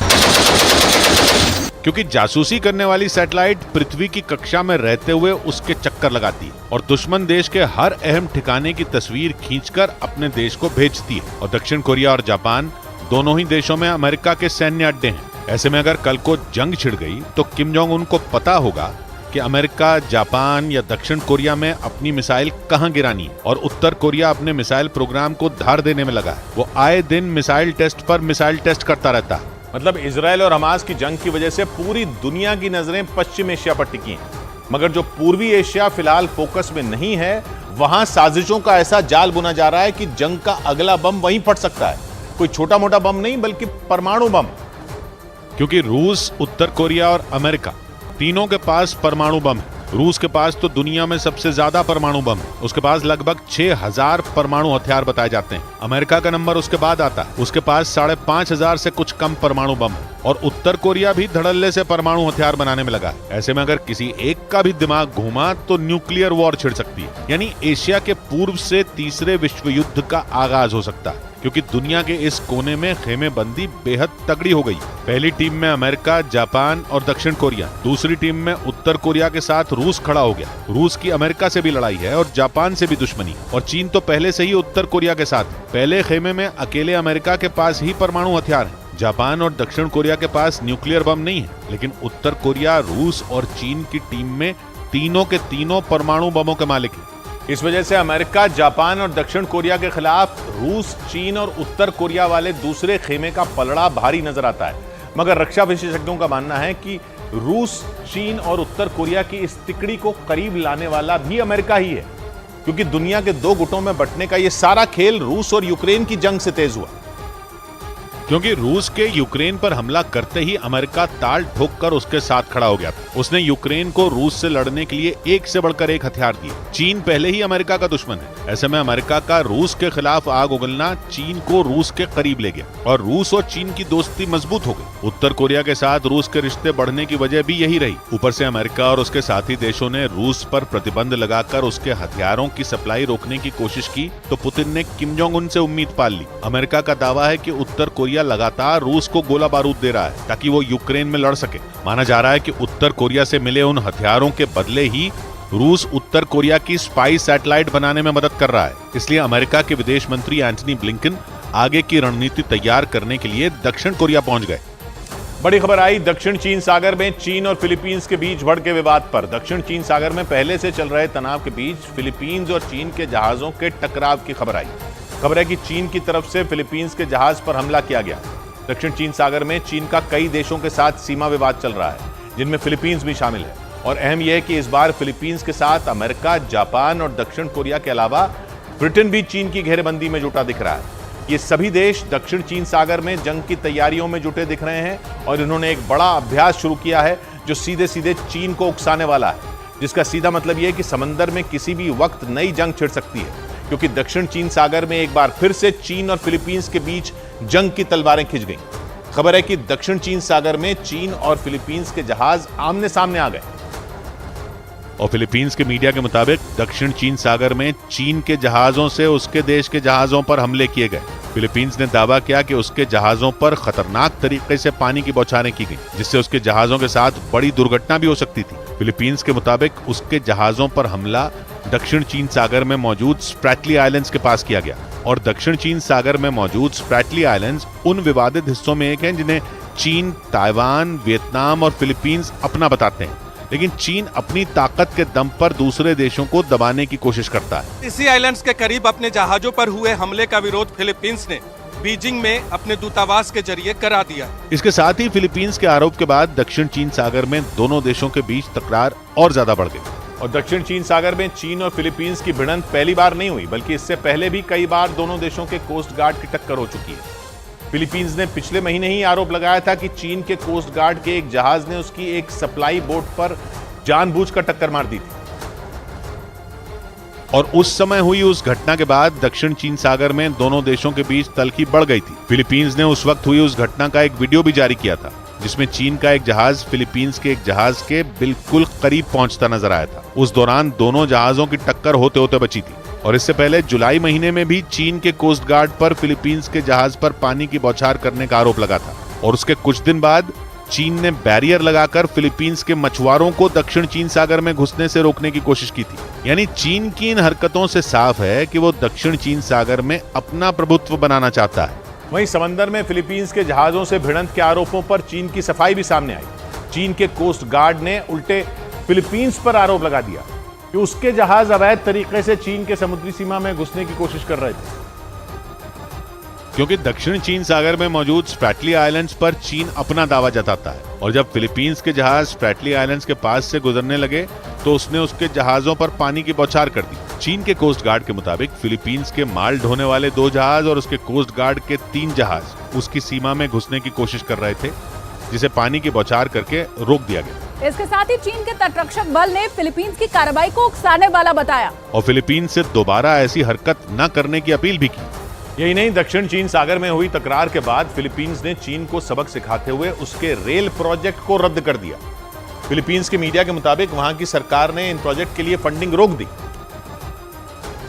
क्योंकि जासूसी करने वाली सैटेलाइट पृथ्वी की कक्षा में रहते हुए उसके चक्कर लगाती है और दुश्मन देश के हर अहम ठिकाने की तस्वीर खींचकर अपने देश को भेजती है। और दक्षिण कोरिया और जापान दोनों ही देशों में अमेरिका के सैन्य अड्डे हैं। ऐसे में अगर कल को जंग छिड़ गई तो किम जोंग उनको पता होगा कि अमेरिका, जापान या दक्षिण कोरिया में अपनी मिसाइल कहां गिरानी है और उत्तर कोरिया अपने मिसाइल प्रोग्राम को धार देने में लगा है। वो आए दिन मिसाइल टेस्ट पर मिसाइल टेस्ट करता रहता है। मतलब इजराइल और हमास की जंग की वजह से पूरी दुनिया की नजरें पश्चिम एशिया पर टिकी हैं, मगर जो पूर्वी एशिया फिलहाल फोकस में नहीं है, वहां साजिशों का ऐसा जाल बुना जा रहा है कि जंग का अगला बम वहीं फट सकता है। कोई छोटा मोटा बम नहीं, बल्कि परमाणु बम। क्योंकि रूस, उत्तर कोरिया और अमेरिका तीनों के पास परमाणु बम है। रूस के पास तो दुनिया में सबसे ज्यादा परमाणु बम है। उसके पास लगभग 6000 परमाणु हथियार बताए जाते हैं। अमेरिका का नंबर उसके बाद आता है, उसके पास 5500 से कुछ कम परमाणु बम है। और उत्तर कोरिया भी धड़ल्ले से परमाणु हथियार बनाने में लगा है। ऐसे में अगर किसी एक का भी दिमाग घूमा तो न्यूक्लियर वॉर छिड़ सकती है, यानी एशिया के पूर्व से तीसरे विश्व युद्ध का आगाज हो सकता है। क्योंकि दुनिया के इस कोने में खेमेबंदी बेहद तगड़ी हो गई। पहली टीम में अमेरिका, जापान और दक्षिण कोरिया, दूसरी टीम में उत्तर कोरिया के साथ रूस खड़ा हो गया। रूस की अमेरिका से भी लड़ाई है और जापान से भी दुश्मनी, और चीन तो पहले से ही उत्तर कोरिया के साथ। पहले खेमे में अकेले अमेरिका के पास ही परमाणु हथियार है। जापान और दक्षिण कोरिया के पास न्यूक्लियर बम नहीं है, लेकिन उत्तर कोरिया, रूस और चीन की टीम में तीनों के तीनों परमाणु बमों के मालिक हैं। इस वजह से अमेरिका, जापान और दक्षिण कोरिया के खिलाफ रूस, चीन और उत्तर कोरिया वाले दूसरे खेमे का पलड़ा भारी नजर आता है। मगर रक्षा विशेषज्ञों का मानना है कि रूस, चीन और उत्तर कोरिया की इस तिकड़ी को करीब लाने वाला भी अमेरिका ही है, क्योंकि दुनिया के 2 गुटों में बंटने का यह सारा खेल रूस और यूक्रेन की जंग से तेज हुआ। क्योंकि रूस के यूक्रेन पर हमला करते ही अमेरिका ताल ठोककर उसके साथ खड़ा हो गया था। उसने यूक्रेन को रूस से लड़ने के लिए एक से बढ़कर एक हथियार दिए। चीन पहले ही अमेरिका का दुश्मन है। ऐसे में अमेरिका का रूस के खिलाफ आग उगलना चीन को रूस के करीब ले गया और रूस और चीन की दोस्ती मजबूत हो गई। उत्तर कोरिया के साथ रूस के रिश्ते बढ़ने की वजह भी यही रही। ऊपर से अमेरिका और उसके साथी देशों ने रूस पर प्रतिबंध लगाकर उसके हथियारों की सप्लाई रोकने की कोशिश की, तो पुतिन ने किम जोंग उन से उम्मीद पाल ली। अमेरिका का दावा है कि उत्तर कोरिया लगातार रूस को गोला बारूद दे रहा है ताकि वो यूक्रेन में लड़ सके। माना जा रहा है कि उत्तर कोरिया से मिले उन हथियारों के बदले ही रूस उत्तर कोरिया की स्पाई सैटेलाइट बनाने में मदद कर रहा है। इसलिए अमेरिका के विदेश मंत्री एंटनी ब्लिंकन आगे की रणनीति तैयार करने के लिए दक्षिण कोरिया पहुंच गए। बड़ी खबर आई दक्षिण चीन सागर में चीन और फिलीपींस के बीच भड़के विवाद पर। दक्षिण चीन सागर में पहले से चल रहे तनाव के बीच फिलीपींस और चीन के जहाजों के टकराव की खबर आई। खबर है कि चीन की तरफ से फिलीपींस के जहाज पर हमला किया गया। दक्षिण चीन सागर में चीन का कई देशों के साथ सीमा विवाद चल रहा है, जिनमें फिलीपींस भी शामिल है। और अहम यह है कि इस बार फिलीपींस के साथ अमेरिका, जापान और दक्षिण कोरिया के अलावा ब्रिटेन भी चीन की घेरेबंदी में जुटा दिख रहा है। ये सभी देश दक्षिण चीन सागर में जंग की तैयारियों में जुटे दिख रहे हैं और इन्होंने एक बड़ा अभ्यास शुरू किया है जो सीधे सीधे चीन को उकसाने वाला है, जिसका सीधा मतलब यह है कि समंदर में किसी भी वक्त नई जंग छिड़ सकती है, क्योंकि दक्षिण चीन सागर में एक बार फिर से चीन और फिलीपींस के बीच जंग की तलवारें खिंच गईं। खबर है कि दक्षिण चीन सागर में चीन और फिलीपींस के जहाज आमने सामने आ गए और फिलीपींस के मीडिया के मुताबिक दक्षिण चीन सागर में चीन के जहाजों से उसके देश के जहाजों पर हमले किए गए। फिलीपींस ने दावा किया कि उसके जहाजों पर खतरनाक तरीके से पानी की बौछारें की गई, जिससे उसके जहाजों के साथ बड़ी दुर्घटना भी हो सकती थी। फिलीपींस के मुताबिक उसके जहाजों पर हमला दक्षिण चीन सागर में मौजूद स्प्रैटली आइलैंड्स के पास किया गया, और दक्षिण चीन सागर में मौजूद स्प्रैटली आइलैंड्स उन विवादित हिस्सों में एक हैं जिन्हें चीन, ताइवान, वियतनाम और फिलीपींस अपना बताते हैं, लेकिन चीन अपनी ताकत के दम पर दूसरे देशों को दबाने की कोशिश करता है। इसी आइलैंड्स के करीब अपने जहाजों पर हुए हमले का विरोध फिलीपींस ने बीजिंग में अपने दूतावास के जरिए करा दिया। इसके साथ ही फिलीपींस के आरोप के बाद दक्षिण चीन सागर में दोनों देशों के बीच तकरार और ज्यादा बढ़ गई, और दक्षिण चीन सागर में चीन और फिलीपींस की भिड़ंत पहली बार नहीं हुई, बल्कि इससे पहले भी कई बार दोनों देशों के कोस्ट गार्ड की टक्कर हो चुकी है। फिलीपींस ने पिछले महीने ही आरोप लगाया था कि चीन के कोस्ट गार्ड के एक जहाज ने उसकी एक सप्लाई बोट पर जानबूझकर टक्कर मार दी थी, और उस समय हुई उस घटना के बाद दक्षिण चीन सागर में दोनों देशों के बीच तल्खी बढ़ गई थी। फिलीपींस ने उस वक्त हुई उस घटना का एक वीडियो भी जारी किया था, जिसमें चीन का एक जहाज फिलीपींस के एक जहाज के बिल्कुल करीब पहुंचता नजर आया था। उस दौरान दोनों जहाजों की टक्कर होते होते बची थी, और इससे पहले जुलाई महीने में भी चीन के कोस्ट गार्ड पर फिलीपींस के जहाज पर पानी की बौछार करने का आरोप लगा था, और उसके कुछ दिन बाद चीन ने बैरियर लगाकर फिलीपींस के मछुआरों को दक्षिण चीन सागर में घुसने से रोकने की कोशिश की थी। यानी चीन की इन हरकतों से साफ है कि वो दक्षिण चीन सागर में अपना प्रभुत्व बनाना चाहता है। वहीं समंदर में फिलीपींस के जहाजों से भिड़ंत के आरोपों पर चीन की सफाई भी सामने आई। चीन के कोस्ट गार्ड ने उल्टे फिलीपींस पर आरोप लगा दिया कि उसके जहाज अवैध तरीके से चीन के समुद्री सीमा में घुसने की कोशिश कर रहे थे, क्योंकि दक्षिण चीन सागर में मौजूद स्प्रैटली आइलैंड्स पर चीन अपना दावा जताता है, और जब फिलीपींस के जहाज स्प्रैटली आइलैंड्स के पास से गुजरने लगे तो उसने उसके जहाजों पर पानी की बौछार कर दी। चीन के कोस्ट गार्ड के मुताबिक फिलीपींस के माल ढोने वाले 2 जहाज और उसके कोस्ट गार्ड के 3 जहाज उसकी सीमा में घुसने की कोशिश कर रहे थे, जिसे पानी की बौछार करके रोक दिया गया। इसके साथ ही चीन के तटरक्षक बल ने फिलीपींस की कार्रवाई को उकसाने वाला बताया, और फिलीपींस से दोबारा ऐसी हरकत न करने की अपील भी की। यही नहीं, दक्षिण चीन सागर में हुई तकरार के बाद फिलीपींस ने चीन को सबक सिखाते हुए उसके रेल प्रोजेक्ट को रद्द कर दिया। फिलीपींस के मीडिया के मुताबिक वहां की सरकार ने इन प्रोजेक्ट के लिए फंडिंग रोक दी,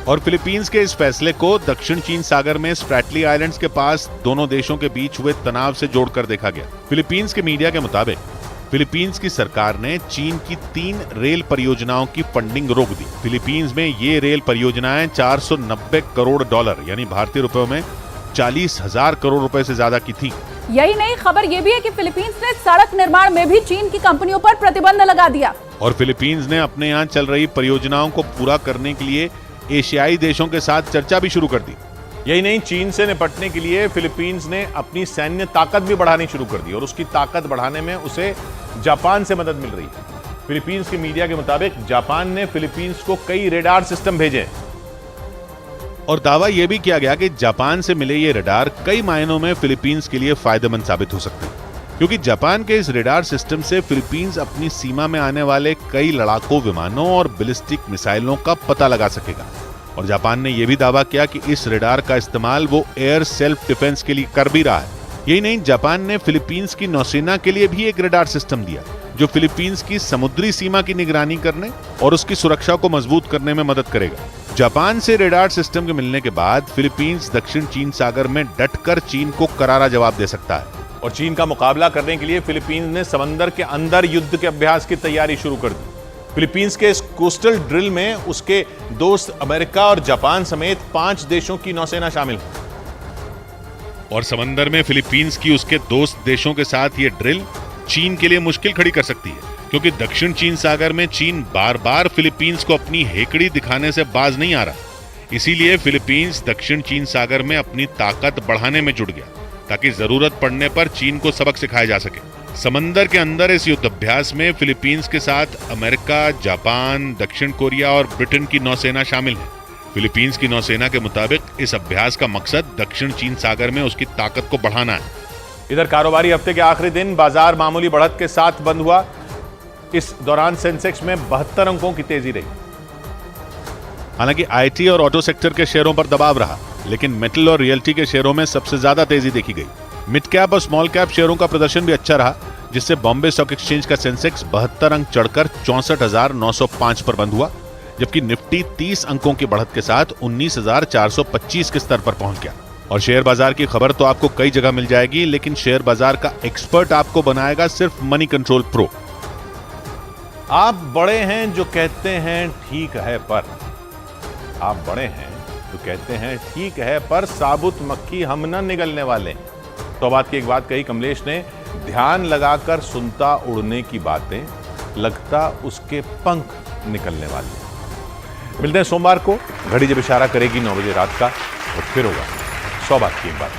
और फिलीपींस के इस फैसले को दक्षिण चीन सागर में स्प्रैटली आइलैंड्स के पास दोनों देशों के बीच हुए तनाव से जोड़कर देखा गया। फिलीपींस के मीडिया के मुताबिक फिलीपींस की सरकार ने चीन की 3 रेल परियोजनाओं की फंडिंग रोक दी। फिलीपींस में ये रेल परियोजनाएं $490 करोड़ यानी भारतीय रुपयों में 40,000 करोड़ रुपए से ज्यादा की थी। यही नहीं, खबर यह भी है कि फिलीपींस ने सड़क निर्माण में भी चीन की कंपनियों पर प्रतिबंध लगा दिया, और फिलीपींस ने अपने यहाँ चल रही परियोजनाओं को पूरा करने के लिए एशियाई देशों के साथ चर्चा भी शुरू कर दी। यही नहीं, चीन से निपटने के लिए फिलीपींस ने अपनी सैन्य ताकत भी बढ़ानी शुरू कर दी, और उसकी ताकत बढ़ाने में उसे जापान से मदद मिल रही है। फिलीपींस की मीडिया के मुताबिक जापान ने फिलीपींस को कई रेडार सिस्टम भेजे, और दावा यह भी किया गया कि जापान से मिले ये रेडार कई मायनों में फिलीपींस के लिए फायदेमंद साबित हो सकते हैं, क्योंकि जापान के इस रेडार सिस्टम से फिलीपींस अपनी सीमा में आने वाले कई लड़ाकू विमानों और बैलिस्टिक मिसाइलों का पता लगा सकेगा। और जापान ने यह भी दावा किया कि इस रेडार का इस्तेमाल वो एयर सेल्फ डिफेंस के लिए कर भी रहा है। यही नहीं, जापान ने फिलीपींस की नौसेना के लिए भी एक रेडार सिस्टम दिया, जो फिलीपींस की समुद्री सीमा की निगरानी करने और उसकी सुरक्षा को मजबूत करने में मदद करेगा। जापान से रेडार सिस्टम के मिलने के बाद फिलीपींस दक्षिण चीन सागर में डटकर चीन को करारा जवाब दे सकता है, और चीन का मुकाबला करने के लिए फिलीपींस ने समंदर के अंदर युद्ध के अभ्यास की तैयारी शुरू कर दी। फिलीपींस के इस कोस्टल ड्रिल में उसके दोस्त अमेरिका और जापान समेत 5 देशों की नौसेना शामिल है, और समंदर में फिलीपींस की उसके दोस्त देशों के साथ ये ड्रिल चीन के लिए मुश्किल खड़ी कर सकती है, क्योंकि दक्षिण चीन सागर में चीन बार बार फिलीपींस को अपनी हेकड़ी दिखाने से बाज नहीं आ रहा। इसीलिए फिलीपींस दक्षिण चीन सागर में अपनी ताकत बढ़ाने में जुट गया, ताकि जरूरत पड़ने पर चीन को सबक सिखाया जा सके। समंदर के अंदर इस युद्धाभ्यास में फिलीपींस के साथ अमेरिका, जापान, दक्षिण कोरिया और ब्रिटेन की नौसेना शामिल है। फिलीपींस की नौसेना के मुताबिक इस अभ्यास का मकसद दक्षिण चीन सागर में उसकी ताकत को बढ़ाना है। इधर कारोबारी हफ्ते के आखिरी दिन बाजार मामूली बढ़त के साथ बंद हुआ। इस दौरान सेंसेक्स में 72 अंकों की तेजी रही। हालांकि आईटी और ऑटो सेक्टर के शेयरों पर दबाव रहा, लेकिन मेटल और रियल्टी के शेयरों में सबसे ज्यादा तेजी देखी गई। मिड कैप और स्मॉल कैप शेयरों का प्रदर्शन भी अच्छा रहा, जिससे बॉम्बे स्टॉक एक्सचेंज का सेंसेक्स 72 अंक चढ़कर 64,905 पर बंद हुआ, जबकि निफ्टी 30 अंकों की बढ़त के साथ 19,425 के स्तर पर पहुंच गया। और शेयर बाजार की खबर तो आपको कई जगह मिल जाएगी, लेकिन शेयर बाजार का एक्सपर्ट आपको बनाएगा सिर्फ मनी कंट्रोल प्रो। आप बड़े हैं जो कहते हैं ठीक है पर, आप बड़े हैं जो कहते हैं ठीक है पर साबुत मक्खी हम ना निगलने वाले। तो बात की एक बात कही कमलेश ने, ध्यान लगाकर सुनता उड़ने की बातें, लगता उसके पंख निकलने वाले। मिलते हैं सोमवार को, घड़ी जब इशारा करेगी 9 बजे रात का, और फिर होगा 100 बात की एक बात।